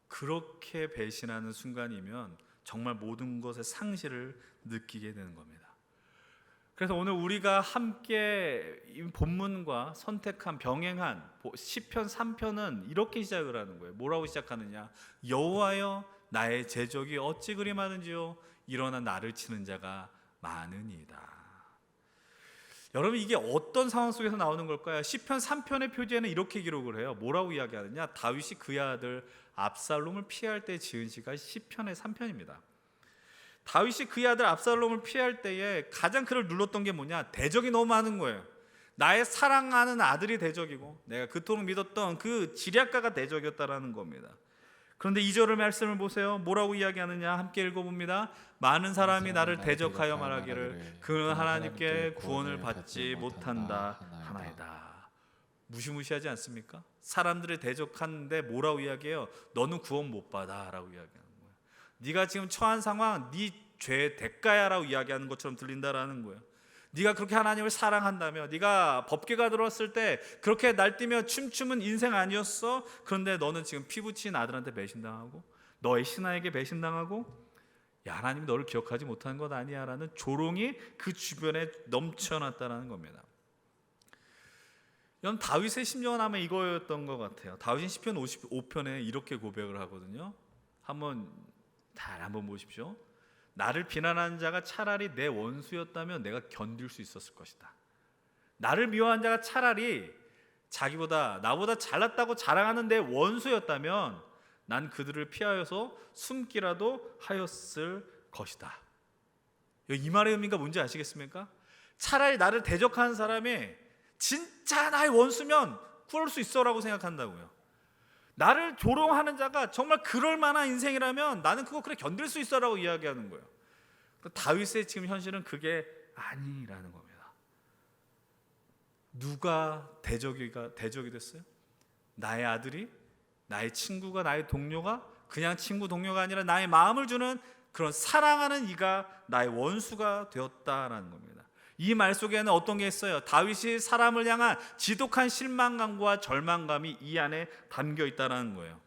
그렇게 배신하는 순간이면 정말 모든 것의 상실을 느끼게 되는 겁니다. 그래서 오늘 우리가 함께 이 본문과 선택한 병행한 시편 3편은 이렇게 시작을 하는 거예요. 뭐라고 시작하느냐? 여호와여 나의 제적이 어찌 그리 많은지요 일어나 나를 치는 자가 많으니이다. 여러분 이게 어떤 상황 속에서 나오는 걸까요? 시편 3편의 표지에는 이렇게 기록을 해요. 뭐라고 이야기하느냐? 다윗이 그의 아들 압살롬을 피할 때 지은 시가 시편의 3편입니다. 다윗이 그의 아들 압살롬을 피할 때에 가장 그를 눌렀던 게 뭐냐? 대적이 너무 많은 거예요. 나의 사랑하는 아들이 대적이고 내가 그토록 믿었던 그 지략가가 대적이었다라는 겁니다. 그런데 2절의 말씀을 보세요. 뭐라고 이야기하느냐? 함께 읽어봅니다. 많은 사람이 나를 대적하여 말하기를 그는 하나님께 구원을 받지 못한다 하나이다. 무시무시하지 않습니까? 사람들을 대적하는데 뭐라고 이야기해요? 너는 구원 못 받아 라고 이야기하는 거예요. 네가 지금 처한 상황 네 죄의 대가야 라고 이야기하는 것처럼 들린다라는 거예요. 네가 그렇게 하나님을 사랑한다며 네가 법궤가 들어왔을 때 그렇게 날뛰며 춤추는 인생 아니었어? 그런데 너는 지금 피부친 아들한테 배신당하고 너의 신하에게 배신당하고 야 하나님이 너를 기억하지 못하는 것 아니야 라는 조롱이 그 주변에 넘쳐났다는 겁니다. 여러분 다윗의 심정은 아마 이거였던 것 같아요. 다윗은 시편 55편에 이렇게 고백을 하거든요. 한번 보십시오. 나를 비난하는 자가 차라리 내 원수였다면 내가 견딜 수 있었을 것이다. 나를 미워하는 자가 차라리 나보다 잘났다고 자랑하는 내 원수였다면 난 그들을 피하여서 숨기라도 하였을 것이다. 이 말의 의미가 뭔지 아시겠습니까? 차라리 나를 대적하는 사람이 진짜 나의 원수면 그럴 수 있어라고 생각한다고요. 나를 조롱하는 자가 정말 그럴 만한 인생이라면 나는 그거 그래 견딜 수 있어라고 이야기하는 거예요. 다윗의 지금 현실은 그게 아니라는 겁니다. 누가 대적이 됐어요? 나의 아들이, 나의 친구가, 나의 동료가 그냥 친구 동료가 아니라 나의 마음을 주는 그런 사랑하는 이가 나의 원수가 되었다라는 겁니다. 이 말 속에는 어떤 게 있어요? 다윗이 사람을 향한 지독한 실망감과 절망감이 이 안에 담겨 있다는 거예요.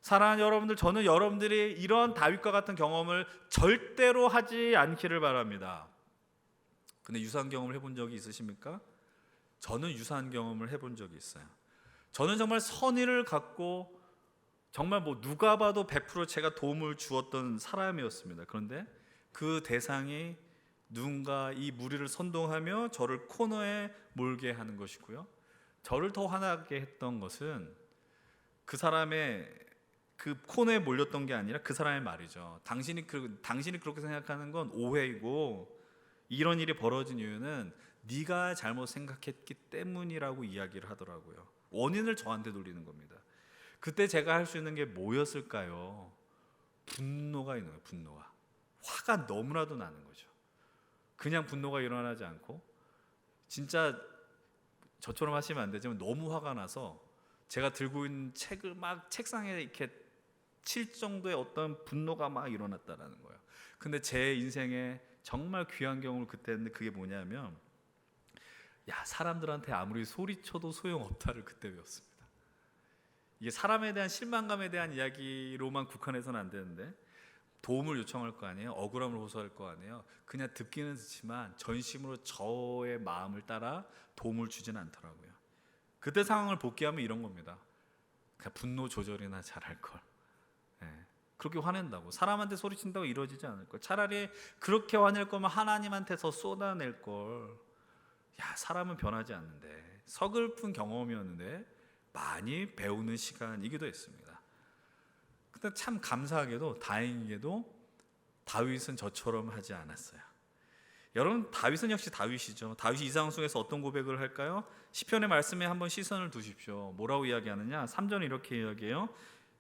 사랑하는 여러분들, 저는 여러분들이 이런 다윗과 같은 경험을 절대로 하지 않기를 바랍니다. 근데 유사한 경험을 해본 적이 있으십니까? 저는 유사한 경험을 해본 적이 있어요. 저는 정말 선의를 갖고 정말 누가 봐도 100% 제가 도움을 주었던 사람이었습니다. 그런데 그 대상이 누군가 이 무리를 선동하며 저를 코너에 몰게 하는 것이고요. 저를 더 화나게 했던 것은 그 사람의 그 코너에 몰렸던 게 아니라 그 사람의 말이죠. 당신이 그렇게 생각하는 건 오해이고 이런 일이 벌어진 이유는 네가 잘못 생각했기 때문이라고 이야기를 하더라고요. 원인을 저한테 돌리는 겁니다. 그때 제가 할 수 있는 게 뭐였을까요? 분노가 있는 거예요. 분노가. 화가 너무나도 나는 거죠. 그냥 분노가 일어나지 않고 진짜 저처럼 하시면 안 되지만 너무 화가 나서 제가 들고 있는 책을 막 책상에 이렇게 칠 정도의 어떤 분노가 막 일어났다라는 거예요. 근데 제 인생에 정말 귀한 경험을 그때 했는데 그게 뭐냐면 사람들한테 아무리 소리쳐도 소용없다를 그때 배웠습니다. 이게 사람에 대한 실망감에 대한 이야기로만 국한해서는 안 되는데 도움을 요청할 거 아니에요. 억울함을 호소할 거 아니에요. 그냥 듣기는 듣지만 전심으로 저의 마음을 따라 도움을 주지는 않더라고요. 그때 상황을 복귀하면 이런 겁니다. 그냥 분노 조절이나 잘할 걸. 그렇게 화낸다고 사람한테 소리친다고 이루어지지 않을 걸. 차라리 그렇게 화낼 거면 하나님한테 더 쏟아낼 걸. 사람은 변하지 않는데 서글픈 경험이었는데 많이 배우는 시간이기도 했습니다. 근데 참 감사하게도 다행히게도 다윗은 저처럼 하지 않았어요. 여러분 다윗은 역시 다윗이죠. 다윗이 이 상황 속에서 어떤 고백을 할까요? 시편의 말씀에 한번 시선을 두십시오. 뭐라고 이야기하느냐? 3절은 이렇게 이야기해요.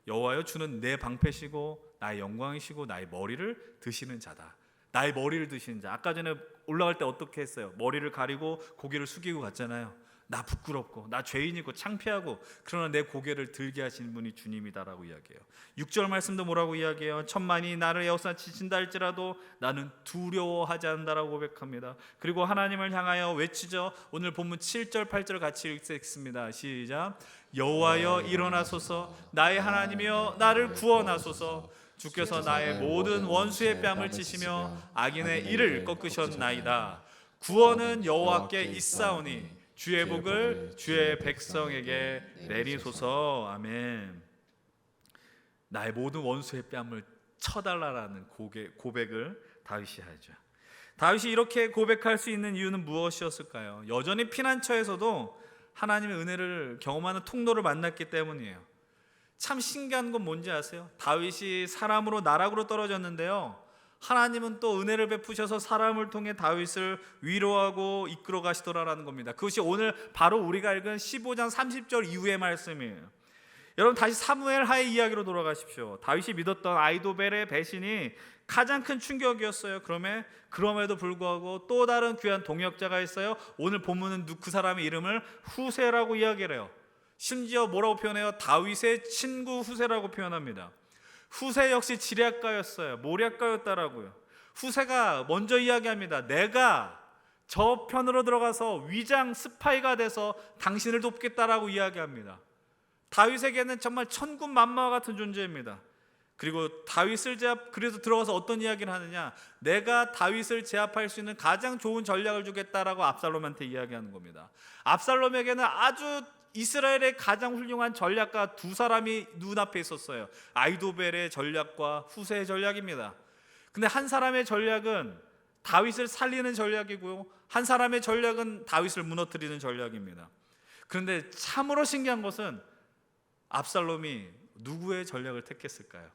여호와여 주는 내 방패시고 나의 영광이시고 나의 머리를 드시는 자다. 나의 머리를 드시는 자. 아까 전에 올라갈 때 어떻게 했어요? 머리를 가리고 고개를 숙이고 갔잖아요. 나 부끄럽고 나 죄인이고 창피하고 그러나 내 고개를 들게 하시는 분이 주님이다라고 이야기해요. 6절 말씀도 뭐라고 이야기해요? 천만이 나를 에워싸 치신다 할지라도 나는 두려워하지 않는다라고 고백합니다. 그리고 하나님을 향하여 외치죠. 오늘 본문 7절 8절 같이 읽겠습니다. 시작. 여호와여 일어나소서, 나의 하나님이여 나를 구원하소서. 주께서 나의 모든 원수의 뺨을 치시며 악인의 이를 꺾으셨나이다. 구원은 여호와께 있사오니 주의 복을 주의 백성에게 내리소서. 아멘. 나의 모든 원수의 뺨을 쳐달라라는 고백을 다윗이 하죠. 다윗이 이렇게 고백할 수 있는 이유는 무엇이었을까요? 여전히 피난처에서도 하나님의 은혜를 경험하는 통로를 만났기 때문이에요. 참 신기한 건 뭔지 아세요? 다윗이 사람으로 나락으로 떨어졌는데요, 하나님은 또 은혜를 베푸셔서 사람을 통해 다윗을 위로하고 이끌어 가시더라라는 겁니다. 그것이 오늘 바로 우리가 읽은 15장 30절 이후의 말씀이에요. 여러분 다시 사무엘 하의 이야기로 돌아가십시오. 다윗이 믿었던 아이도벨의 배신이 가장 큰 충격이었어요. 그럼에도 불구하고 또 다른 귀한 동역자가 있어요. 오늘 본문은 그 사람의 이름을 후세라고 이야기를 해요. 심지어 뭐라고 표현해요? 다윗의 친구 후세라고 표현합니다. 후세 역시 지략가였어요. 모략가였다라고요. 후세가 먼저 이야기합니다. 내가 저 편으로 들어가서 위장 스파이가 돼서 당신을 돕겠다라고 이야기합니다. 다윗에게는 정말 천군만마와 같은 존재입니다. 그리고 다윗을 그래서 들어가서 어떤 이야기를 하느냐, 내가 다윗을 제압할 수 있는 가장 좋은 전략을 주겠다라고 압살롬한테 이야기하는 겁니다. 압살롬에게는 아주 이스라엘의 가장 훌륭한 전략가 두 사람이 눈앞에 있었어요. 아이도벨의 전략과 후세의 전략입니다. 근데 한 사람의 전략은 다윗을 살리는 전략이고요, 한 사람의 전략은 다윗을 무너뜨리는 전략입니다. 그런데 참으로 신기한 것은 압살롬이 누구의 전략을 택했을까요?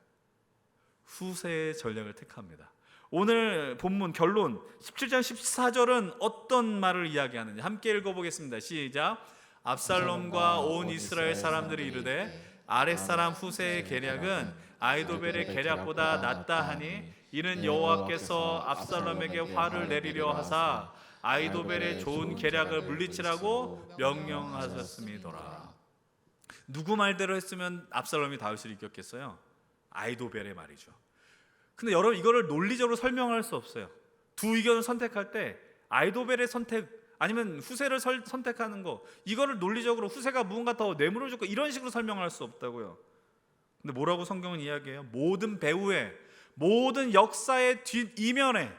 후세의 전략을 택합니다. 오늘 본문 결론 17장 14절은 어떤 말을 이야기하는지 함께 읽어보겠습니다. 시작. 압살롬과 온 이스라엘 사람들이 이르되 아랫사람 후세의 계략은 아이도벨의 계략보다 낫다 하니 이는 여호와께서 압살롬에게 화를 내리려 하사 아이도벨의 좋은 계략을 물리치라고 명령하셨음이더라. 누구 말대로 했으면 압살롬이 다윗을 이겼겠어요? 아이도벨의 말이죠. 근데 여러분 이거를 논리적으로 설명할 수 없어요. 두 의견을 선택할 때 아이도벨의 선택 아니면 후세를 선택하는 거, 이거를 논리적으로 후세가 무언가 더 뇌물을 줬고 이런 식으로 설명할 수 없다고요. 근데 뭐라고 성경은 이야기해요? 모든 배후에, 모든 역사의 뒷이면에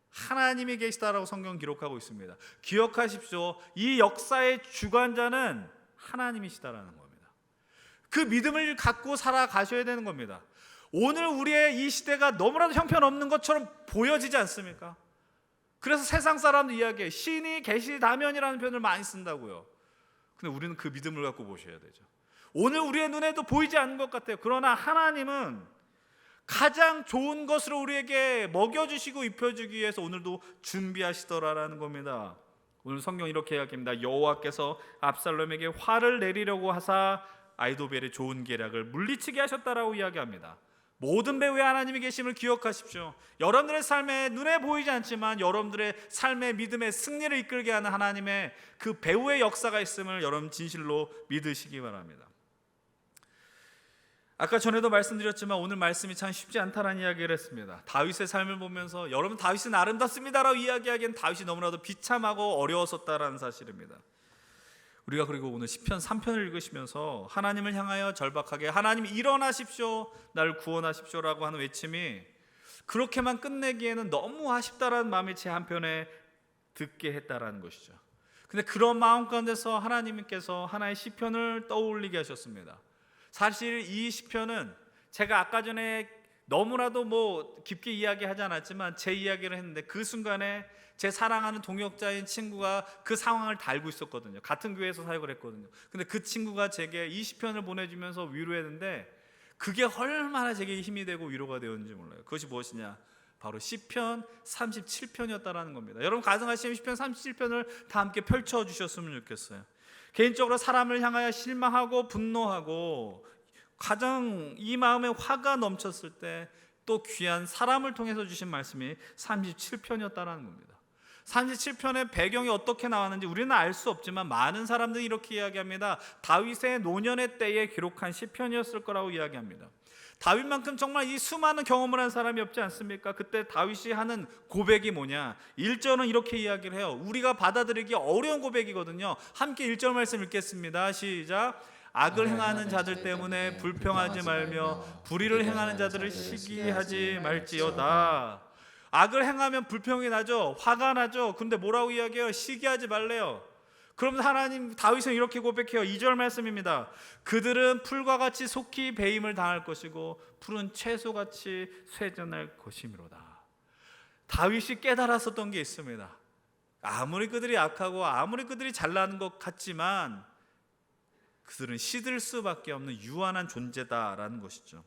하나님이 계시다라고 성경은 기록하고 있습니다. 기억하십시오. 이 역사의 주관자는 하나님이시다라는 겁니다. 그 믿음을 갖고 살아가셔야 되는 겁니다. 오늘 우리의 이 시대가 너무나도 형편없는 것처럼 보여지지 않습니까? 그래서 세상 사람들 이야기에 신이 계시다면이라는 표현을 많이 쓴다고요. 근데 우리는 그 믿음을 갖고 보셔야 되죠. 오늘 우리의 눈에도 보이지 않는 것 같아요. 그러나 하나님은 가장 좋은 것으로 우리에게 먹여주시고 입혀주기 위해서 오늘도 준비하시더라라는 겁니다. 오늘 성경 이렇게 이야기합니다. 여호와께서 압살롬에게 화를 내리려고 하사 아이도벨의 좋은 계략을 물리치게 하셨다라고 이야기합니다. 모든 배후에 하나님이 계심을 기억하십시오. 여러분들의 삶에 눈에 보이지 않지만 여러분들의 삶의 믿음의 승리를 이끌게 하는 하나님의 그 배후의 역사가 있음을 여러분 진실로 믿으시기 바랍니다. 아까 전에도 말씀드렸지만 오늘 말씀이 참 쉽지 않다라는 이야기를 했습니다. 다윗의 삶을 보면서 여러분 다윗은 아름답습니다라고 이야기하기엔 다윗이 너무나도 비참하고 어려웠었다라는 사실입니다. 우리가 그리고 오늘 시편 3편을 읽으시면서 하나님을 향하여 절박하게 하나님 일어나십시오, 나를 구원하십시오라고 하는 외침이 그렇게만 끝내기에는 너무 아쉽다라는 마음이 제 한편에 듣게 했다라는 것이죠. 근데 그런 마음 가운데서 하나님께서 하나의 시편을 떠올리게 하셨습니다. 사실 이 시편은 제가 아까 전에 너무나도 깊게 이야기하지 않았지만 제 이야기를 했는데 그 순간에 제 사랑하는 동역자인 친구가 그 상황을 달고 있었거든요. 같은 교회에서 사역을 했거든요. 근데 그 친구가 제게 이 시편을 보내주면서 위로했는데 그게 얼마나 제게 힘이 되고 위로가 되었는지 몰라요. 그것이 무엇이냐? 바로 시편 37편이었다라는 겁니다. 여러분 가능하시면 시편 37편을 다 함께 펼쳐주셨으면 좋겠어요. 개인적으로 사람을 향하여 실망하고 분노하고 가장 이 마음에 화가 넘쳤을 때 또 귀한 사람을 통해서 주신 말씀이 37편이었다라는 겁니다. 37편의 배경이 어떻게 나왔는지 우리는 알 수 없지만 많은 사람들이 이렇게 이야기합니다. 다윗의 노년의 때에 기록한 시편이었을 거라고 이야기합니다. 다윗만큼 정말 이 수많은 경험을 한 사람이 없지 않습니까? 그때 다윗이 하는 고백이 뭐냐? 1절은 이렇게 이야기를 해요. 우리가 받아들이기 어려운 고백이거든요. 함께 1절 말씀 읽겠습니다. 시작. 악을 행하는 자들 때문에 불평하지 말며 불의를 행하는 자들을 시기하지 말지어다. 악을 행하면 불평이 나죠. 화가 나죠. 근데 뭐라고 이야기해요? 시기하지 말래요. 그럼 하나님, 다윗은 이렇게 고백해요. 2절 말씀입니다. 그들은 풀과 같이 속히 배임을 당할 것이고 푸른 채소같이 쇠전할 것이미로다. 다윗이 깨달았었던 게 있습니다. 아무리 그들이 악하고 아무리 그들이 잘나는 것 같지만 그들은 시들 수밖에 없는 유한한 존재다라는 것이죠.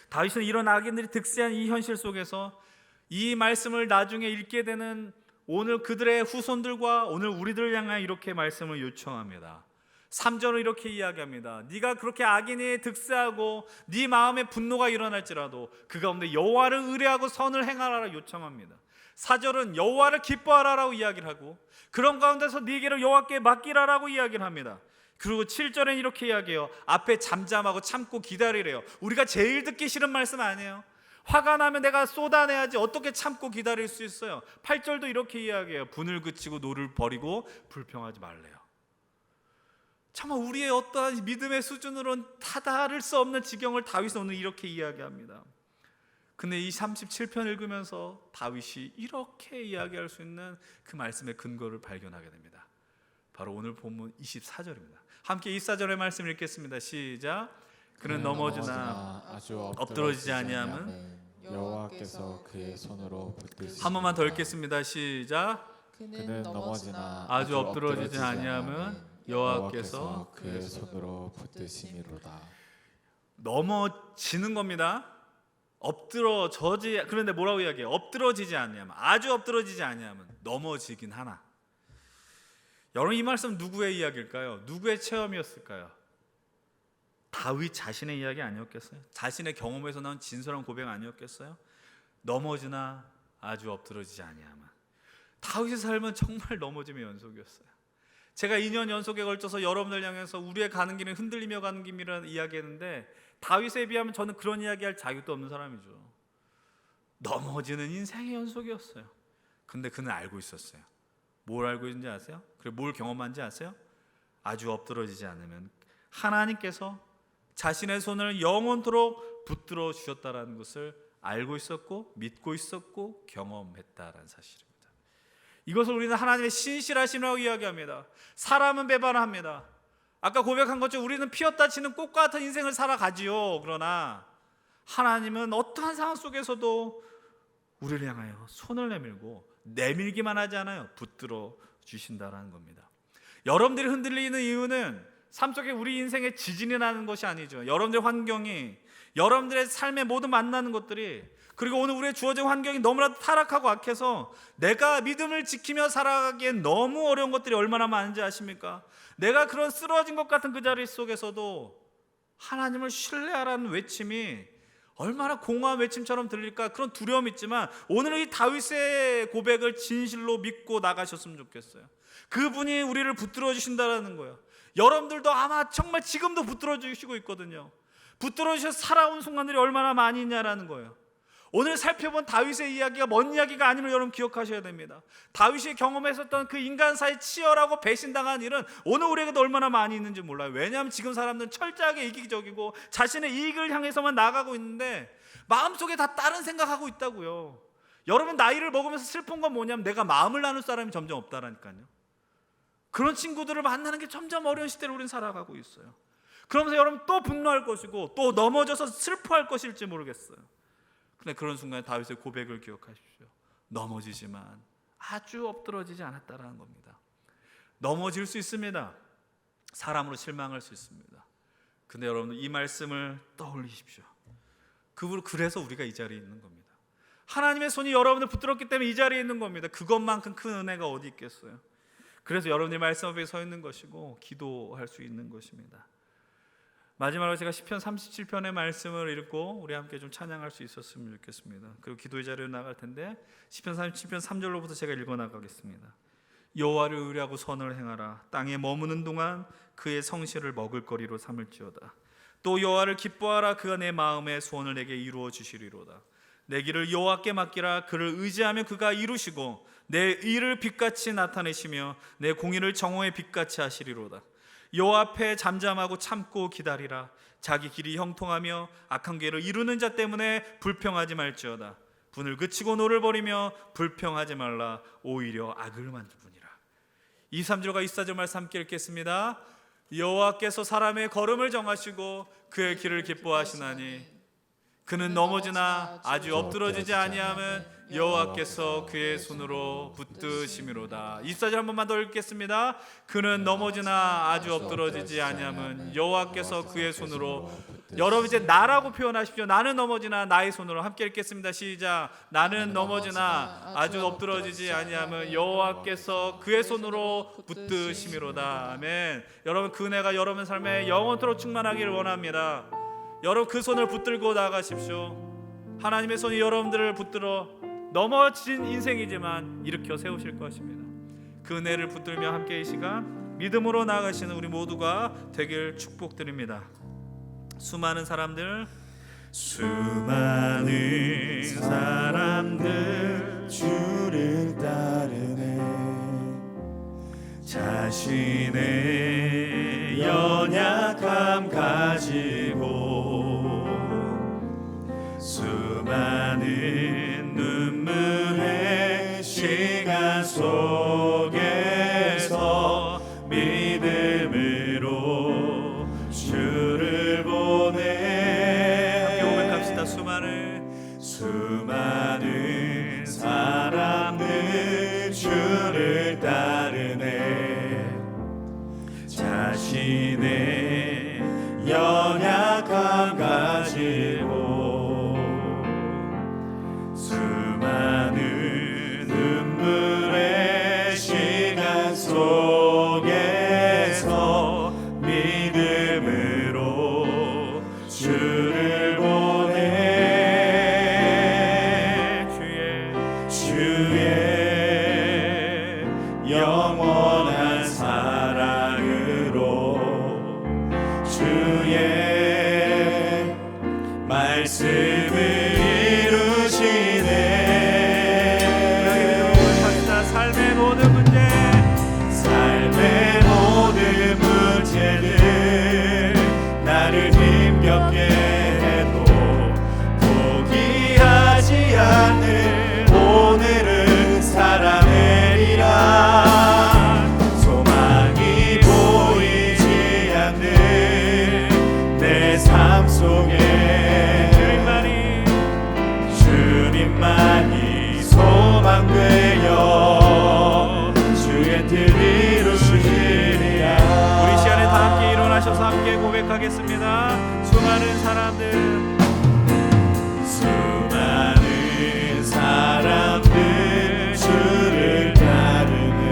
다윗은 이런 악인들이 득세한 이 현실 속에서 이 말씀을 나중에 읽게 되는 오늘 그들의 후손들과 오늘 우리들을 향해 이렇게 말씀을 요청합니다. 3절은 이렇게 이야기합니다. 네가 그렇게 악인이 득세하고 네 마음에 분노가 일어날지라도 그 가운데 여호와를 의뢰하고 선을 행하라 요청합니다. 4절은 여호와를 기뻐하라라고 이야기를 하고 그런 가운데서 네 길을 여호와께 맡기라라고 이야기를 합니다. 그리고 7절엔 이렇게 이야기해요. 앞에 잠잠하고 참고 기다리래요. 우리가 제일 듣기 싫은 말씀 아니에요? 화가 나면 내가 쏟아내야지 어떻게 참고 기다릴 수 있어요? 8절도 이렇게 이야기해요. 분을 그치고 노를 버리고 불평하지 말래요. 정말 우리의 어떠한 믿음의 수준으로는 다다를 수 없는 지경을 다윗은 오늘 이렇게 이야기합니다. 근데 이 37편 읽으면서 다윗이 이렇게 이야기할 수 있는 그 말씀의 근거를 발견하게 됩니다. 바로 오늘 본문 24절입니다. 함께 24절의 말씀 읽겠습니다. 시작. 그는 넘어지나 아주 엎드러지지 아니함은 여호와께서 그의 손으로 붙드시니 한 번만 더 읽겠습니다. 시작. 그는 넘어지나 아주 엎드러지지 아니함은 여호와께서 그의 손으로 붙드심이로다. 넘어지는 겁니다. 엎드러져지. 그런데 뭐라고 이야기해요? 엎드러지지 아니하면, 아주 엎드러지지 아니하면 넘어지긴 하나. 여러분, 이 말씀 누구의 이야기일까요? 누구의 체험이었을까요? 다윗 자신의 이야기 아니었겠어요? 자신의 경험에서 나온 진솔한 고백 아니었겠어요? 넘어지나 아주 엎드러지지 아니하면. 다윗의 삶은 정말 넘어짐의 연속이었어요. 제가 2년 연속에 걸쳐서 여러분들 향해서 우리의 가는 길은 흔들리며 가는 길이라는 이야기했는데 다윗에 비하면 저는 그런 이야기할 자격도 없는 사람이죠. 넘어지는 인생의 연속이었어요. 근데 그는 알고 있었어요. 뭘 알고 있는지 아세요? 그리고 뭘 경험한지 아세요? 아주 엎드러지지 않으면 하나님께서 자신의 손을 영원토록 붙들어 주셨다라는 것을 알고 있었고 믿고 있었고 경험했다라는 사실입니다. 이것을 우리는 하나님의 신실하심이라고 이야기합니다. 사람은 배반합니다. 아까 고백한 것처럼 우리는 피었다 치는 꽃과 같은 인생을 살아가지요. 그러나 하나님은 어떠한 상황 속에서도 우리를 향하여 손을 내밀고 내밀기만 하지 않아요. 붙들어 주신다라는 겁니다. 여러분들이 흔들리는 이유는 삶 속에 우리 인생에 지진이 나는 것이 아니죠. 여러분들의 환경이, 여러분들의 삶에 모두 만나는 것들이, 그리고 오늘 우리의 주어진 환경이 너무나도 타락하고 악해서 내가 믿음을 지키며 살아가기엔 너무 어려운 것들이 얼마나 많은지 아십니까? 내가 그런 쓰러진 것 같은 그 자리 속에서도 하나님을 신뢰하라는 외침이 얼마나 공허한 외침처럼 들릴까, 그런 두려움이 있지만 오늘 이 다윗의 고백을 진실로 믿고 나가셨으면 좋겠어요. 그분이 우리를 붙들어 주신다는 거예요. 여러분들도 아마 정말 지금도 붙들어 주시고 있거든요. 붙들어 주셔서 살아온 순간들이 얼마나 많이 있냐라는 거예요. 오늘 살펴본 다윗의 이야기가 먼 이야기가 아님을 여러분 기억하셔야 됩니다. 다윗이 경험했었던 그 인간사의 치열하고 배신당한 일은 오늘 우리에게도 얼마나 많이 있는지 몰라요. 왜냐하면 지금 사람들은 철저하게 이기적이고 자신의 이익을 향해서만 나아가고 있는데 마음속에 다 다른 생각하고 있다고요. 여러분, 나이를 먹으면서 슬픈 건 뭐냐면 내가 마음을 나눌 사람이 점점 없다라니까요. 그런 친구들을 만나는 게 점점 어려운 시대를 우리는 살아가고 있어요. 그러면서 여러분 또 분노할 것이고 또 넘어져서 슬퍼할 것일지 모르겠어요. 근데 그런 순간에 다윗의 고백을 기억하십시오. 넘어지지만 아주 엎드러지지 않았다라는 겁니다. 넘어질 수 있습니다. 사람으로 실망할 수 있습니다. 근데 여러분 이 말씀을 떠올리십시오. 그래서 우리가 이 자리에 있는 겁니다. 하나님의 손이 여러분을 붙들었기 때문에 이 자리에 있는 겁니다. 그것만큼 큰 은혜가 어디 있겠어요? 그래서 여러분이 말씀 앞에 서 있는 것이고 기도할 수 있는 것입니다. 마지막으로 제가 시편 37편의 말씀을 읽고 우리 함께 좀 찬양할 수 있었으면 좋겠습니다. 그리고 기도의 자리로 나갈 텐데 시편 37편 3절로부터 제가 읽어 나가겠습니다. 여호와를 의뢰하고 선을 행하라. 땅에 머무는 동안 그의 성실을 먹을거리로 삼을지어다. 또 여호와를 기뻐하라. 그가 내 마음의 소원을 내게 이루어 주시리로다. 내 길을 여호와께 맡기라. 그를 의지하면 그가 이루시고 내 의를 빛같이 나타내시며 내 공의를 정오의 빛같이 하시리로다. 여호와 앞에 잠잠하고 참고 기다리라. 자기 길이 형통하며 악한 계를 이루는 자 때문에 불평하지 말지어다. 분을 그치고 노를 버리며 불평하지 말라. 오히려 악을 만들으니라. 2, 3절과 24절 말씀 함께 읽겠습니다. 여호와께서 사람의 걸음을 정하시고 그의 길을 기뻐하시나니 그는 넘어지나 아주 엎드러지지 아니함은 여호와께서 그의 손으로 붙드심이로다. 24절 한 번만 더 읽겠습니다. 그는 넘어지나 아주 엎드러지지 아니함은 여호와께서 그의 손으로. 여러분 이제 나라고 표현하십시오. 나는 넘어지나 나의 손으로. 함께 읽겠습니다. 시작. 나는 넘어지나 아주 엎드러지지 아니함은 여호와께서 그의 손으로 붙드심이로다. 아멘. 여러분 그 은혜가 여러분 삶에 영원토록 충만하기를 원합니다. 여러분 그 손을 붙들고 나가십시오. 하나님의 손이 여러분들을 붙들어 넘어진 인생이지만 일으켜 세우실 것입니다. 그 은혜를 붙들며 함께 이 시간 믿음으로 나아가시는 우리 모두가 되길 축복드립니다. 수많은 사람들 주를 따르네. 자신의 연약함 가지고 수많은 눈물의 시간 속에서 믿음으로 주를 보내. 함께 고백합시다. 수많은 사람들 주를 따르네. 자신의 연약함 가지고 수많은 눈물의 시간 속에서 믿음으로 주를 보내. 주의 영원한 사랑으로 주의 말씀을 이루시네. 삶의 모든 문제들 나를 힘겹게 해도 포기하지 않는 오늘을 살아내리라. 소망이 보이지 않는 내 삶 속에 주님만이 소망되어 주의 뜻 이루시리라. 우리 시간에 다 함께 일어나셔서 함께 고백하겠습니다. 수많은 사람들 주를 따르네.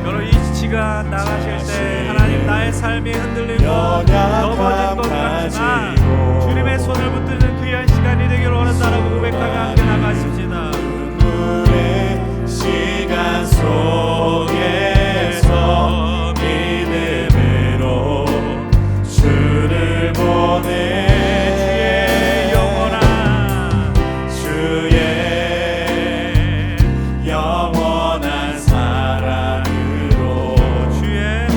여러분 이 시간 나가실 때 하나님 나의 삶이 흔들리고 넘어진 것 같지만 주님의 손을 붙드는 귀한 시간이 되기를 원한다라고 고백하며 함께 나가십시다. 눈물의 시간 속에서 믿음으로 주를 보내. 주의 영원한 사랑으로 주의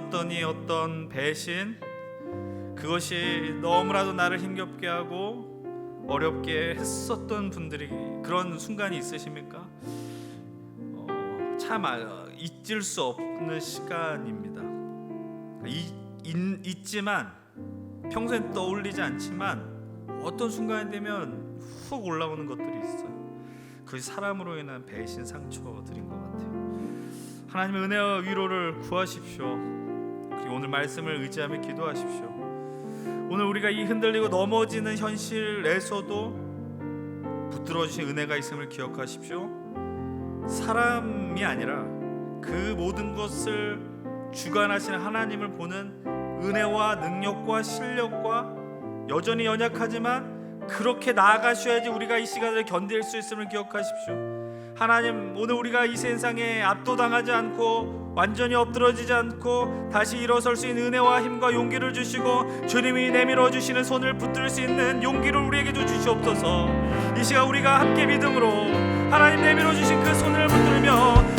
있었던 이 어떤 배신, 그것이 너무나도 나를 힘겹게 하고 어렵게 했었던 분들이 그런 순간이 있으십니까? 참 잊을 수 없는 시간입니다. 있지만 평소엔 떠올리지 않지만 어떤 순간이 되면 훅 올라오는 것들이 있어요. 그것이 사람으로 인한 배신, 상처들인 것 같아요. 하나님의 은혜와 위로를 구하십시오. 그리고 오늘 말씀을 의지하며 기도하십시오. 오늘 우리가 이 흔들리고 넘어지는 현실에서도 붙들어 주신 은혜가 있음을 기억하십시오. 사람이 아니라 그 모든 것을 주관하시는 하나님을 보는 은혜와 능력과 실력과 여전히 연약하지만 그렇게 나아가셔야지 우리가 이 시간을 견딜 수 있음을 기억하십시오. 하나님, 오늘 우리가 이 세상에 압도당하지 않고 완전히 엎드러지지 않고 다시 일어설 수 있는 은혜와 힘과 용기를 주시고 주님이 내밀어 주시는 손을 붙들 수 있는 용기를 우리에게 주시옵소서. 이 시간 우리가 함께 믿음으로 하나님 내밀어 주신 그 손을 붙들며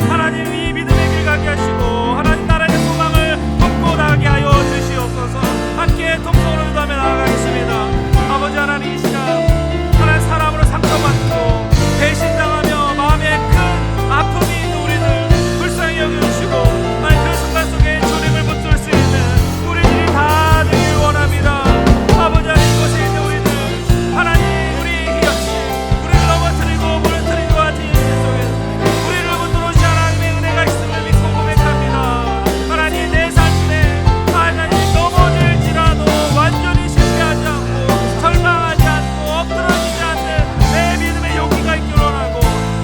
하나님 이 믿음의 길 가게 하시고 하나님 나라의 소망을 품고 나가게 하여 주시옵소서. 함께 통성으로 기도하며 나아가겠습니다. 아버지 하나님, 이 시간 하나님 사람으로 상처받고 배신당하며 마음에 큰 아픔이 있는 우리들 불쌍히 여겨주시고 하나님 그 순간 속에 주님을 붙들 수 있는 우리들이 다 되길 원합니다. 아버지 하나님, 이곳에 있는 우리들 하나님 우리 역시 우리를 넘어뜨리고 무너뜨리는 것 같은 현실 속에서 우리를 붙들어 주신 하나님의 은혜가 있음을 믿고 고백합니다. 하나님 내 삶에 하나님 넘어질지라도 완전히 실패하지 않고 절망하지 않고 엎드러지지 않는 내 믿음의 용기가 있기를 원하고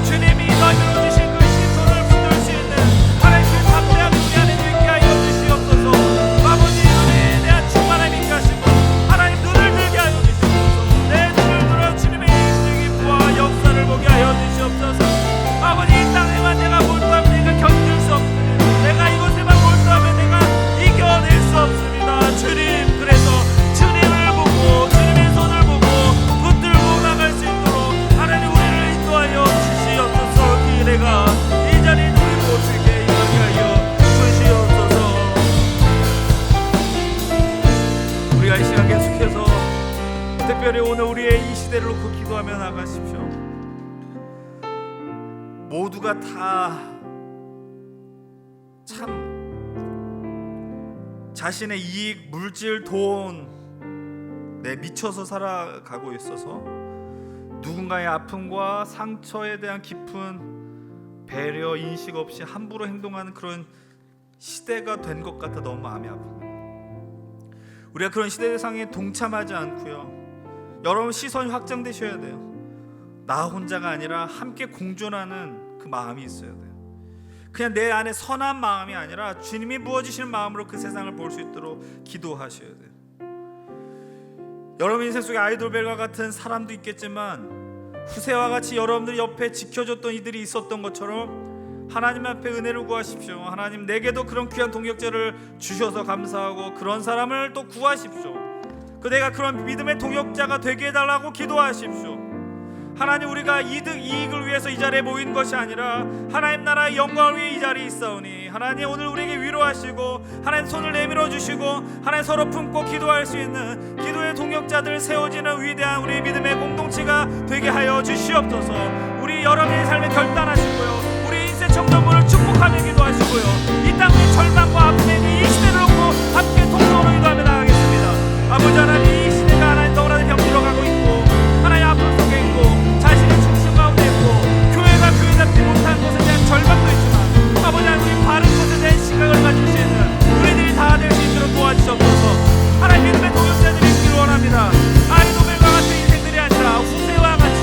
주님이 너희로 주신 그 신손을 붙들 수 있는 하나님 그 담대함 우리 안에 있게 하여 주시옵소서. 아버지 눈에 대한 충만함 있게 하시고 하나님 눈을 들게 하여 주시옵소서. 내 눈을 들어 주님의 일기와 역사를 보게 하여 주시옵소서. 아버지 이 땅에만 내가 몰두하면 내가 견딜 수 없으니 내가 이곳에만 몰두하면 내가 이겨낼 수 없습니다. 주님, 그래서 주님을 보고 주님의 손을 보고 붙들고 나갈 수 있도록 하나님 우리를 인도하여 주시옵소서. 그 은혜가 이 자리에 우리 모두에게 임하게 하여 주시옵소서. 우리가 이 시간 계속해서 특별히 오늘 우리의 이 시대를 놓고 기도하며 나가십시오. 모두가 다 참 자신의 이익, 물질, 돈 미쳐서 살아가고 있어서 누군가의 아픔과 상처에 대한 깊은 배려, 인식 없이 함부로 행동하는 그런 시대가 된 것 같아 너무 마음이 아픕니다. 우리가 그런 시대상에 동참하지 않고요, 여러분 시선이 확장되셔야 돼요. 나 혼자가 아니라 함께 공존하는 그 마음이 있어야 돼요. 그냥 내 안에 선한 마음이 아니라 주님이 부어주시는 마음으로 그 세상을 볼 수 있도록 기도하셔야 돼요. 여러분 인생 속에 아이돌벨과 같은 사람도 있겠지만 후세와 같이 여러분들 옆에 지켜줬던 이들이 있었던 것처럼 하나님 앞에 은혜를 구하십시오. 하나님 내게도 그런 귀한 동역자를 주셔서 감사하고 그런 사람을 또 구하십시오. 내가 그런 믿음의 동역자가 되게 해달라고 기도하십시오. 하나님, 우리가 이익을 위해서 이 자리에 모인 것이 아니라 하나님 나라의 영광을 위해 이 자리에 있사오니 하나님 오늘 우리에게 위로하시고 하나님 손을 내밀어 주시고 하나님 서로 품고 기도할 수 있는 기도의 동역자들 세워지는 위대한 우리 믿음의 공동체가 되게 하여 주시옵소서. 우리 여러분의 삶에 결단하시고요, 우리 인생 청년부를 축복하며 기도하시고요, 이 땅의 절망과 아픔에 이 시대를 놓고 함께 통성으로 기도하며 나가겠습니다. 아버지 하나님, 이 시대가 하나님 너무나도 병들어 가고 있고 하나님 아픔 속에 있고 자신의 중심 가운데 있고 교회가 교회답지 못한 것에 대한 절망도 있지만 아버지 하나님 우리 바른 것에 대한 시각을 가질 수 있는 우리들이 다 될 수 있도록 도와주시옵소서. 하나님 믿음의 동역자들이 있기를 원합니다. 아이돌벨과 같은 인생들이 아니라 후세와 같이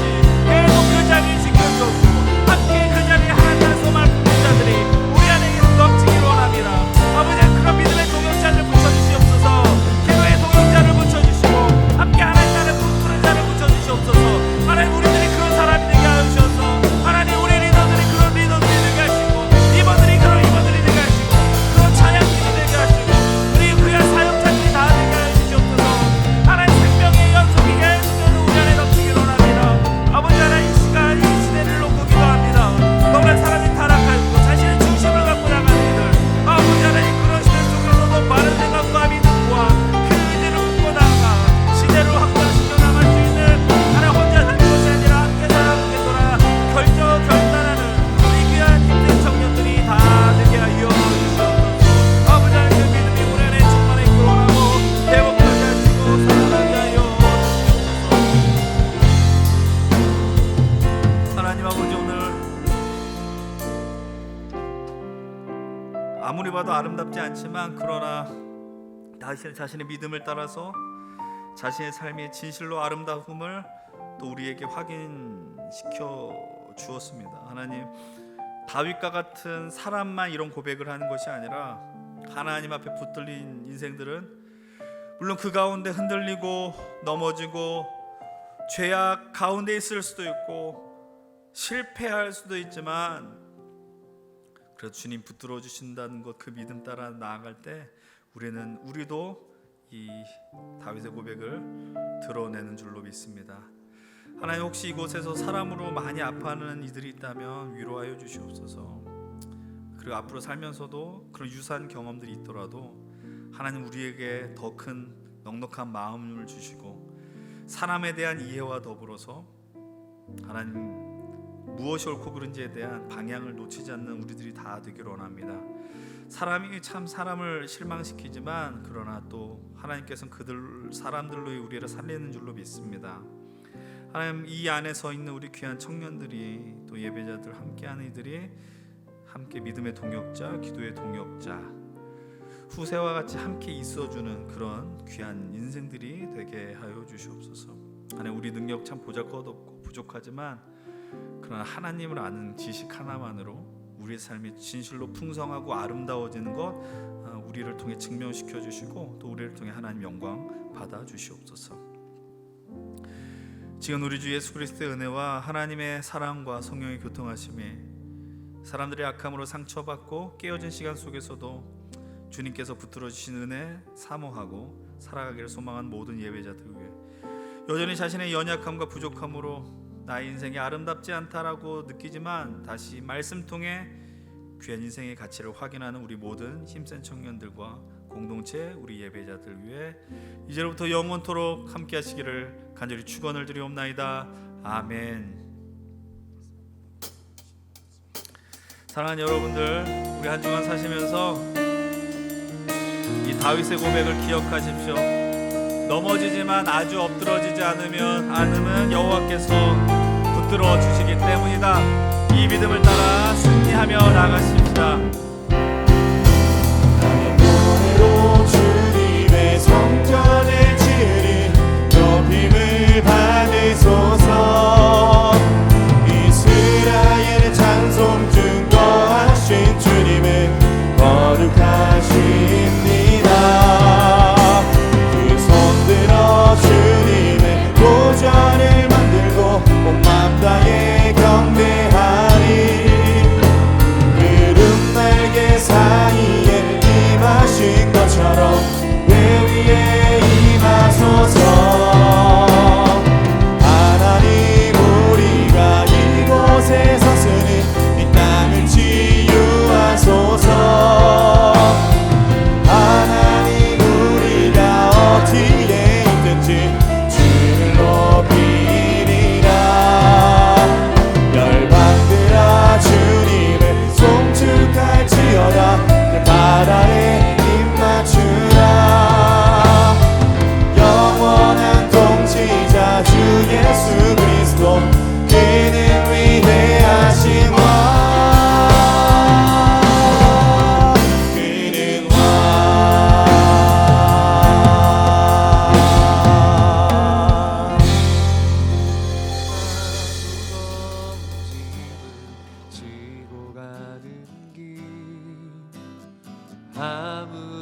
계속 그 자리를 지켜주옵시고 함께 그 자리에 하나님 나라의 소망을 품는 자들이 우리 안에 넘치기를 원합니다. 아버지 봐도 아름답지 않지만 그러나 자신의 믿음을 따라서 자신의 삶의 진실로 아름다움을 또 우리에게 확인시켜 주었습니다. 하나님, 다윗과 같은 사람만 이런 고백을 하는 것이 아니라 하나님 앞에 붙들린 인생들은 물론 그 가운데 흔들리고 넘어지고 죄악 가운데 있을 수도 있고 실패할 수도 있지만 그래도 주님 붙들어 주신다는 것, 그 믿음 따라 나아갈 때 우리도 이 다윗의 고백을 드러내는 줄로 믿습니다. 하나님, 혹시 이곳에서 사람으로 많이 아파하는 이들이 있다면 위로하여 주시옵소서. 그리고 앞으로 살면서도 그런 유사한 경험들이 있더라도 하나님, 우리에게 더 큰 넉넉한 마음을 주시고 사람에 대한 이해와 더불어서 하나님, 무엇이 옳고 그른지에 대한 방향을 놓치지 않는 우리들이 다 되기를 원합니다. 사람이 참 사람을 실망시키지만 그러나 또 하나님께서는 사람들로 우리를 살리는 줄로 믿습니다. 하나님, 이 안에 서 있는 우리 귀한 청년들이 또 예배자들 함께하는 이들이 함께 믿음의 동역자, 기도의 동역자, 후세와 같이 함께 있어주는 그런 귀한 인생들이 되게 하여 주시옵소서. 하나님, 우리 능력 참 보잘것없고 부족하지만 그러나 하나님을 아는 지식 하나만으로 우리의 삶이 진실로 풍성하고 아름다워지는 것 우리를 통해 증명시켜 주시고 또 우리를 통해 하나님 영광 받아 주시옵소서. 지금 우리 주 예수 그리스도의 은혜와 하나님의 사랑과 성령의 교통하심이 사람들의 악함으로 상처받고 깨어진 시간 속에서도 주님께서 붙들어 주신 은혜 사모하고 살아가기를 소망한 모든 예배자들 위해 여전히 자신의 연약함과 부족함으로 나의 인생이 아름답지 않다라고 느끼지만 다시 말씀 통해 귀한 인생의 가치를 확인하는 우리 모든 힘센 청년들과 공동체 우리 예배자들 위해 이제로부터 영원토록 함께 하시기를 간절히 축원을 드리옵나이다. 아멘. 사랑하는 여러분들, 우리 한 주간 사시면서 이 다윗의 고백을 기억하십시오. 넘어지지만 아주 엎드러지지 않으면 여호와께서 붙들어 주시기 때문이다. 이 믿음을 따라 승리하며 나가십시다. 노래로 주님의 성전을 지으리 높임을 받으소서. 이스라엘의 찬송 증거하신 주님은 거룩하십니다. 그 손들어 주님의 도전을 만들고 온 맘 다해 경배하리. 구름 날개 사이에 임하신 것처럼 내 위에 임하소서. 하나님, 우리가 이곳에 섰으니 이 땅을 치유하소서. 하나님, 우리가 어디에 있든지 주를 높이리라. 열방들아 주님을 송축할지어다. 그 바다에 입 맞추라. 영원한 통치자 주 예수 그리스도, 그는 위대하신 왕, 그는 왕. 지고 가는 길 아무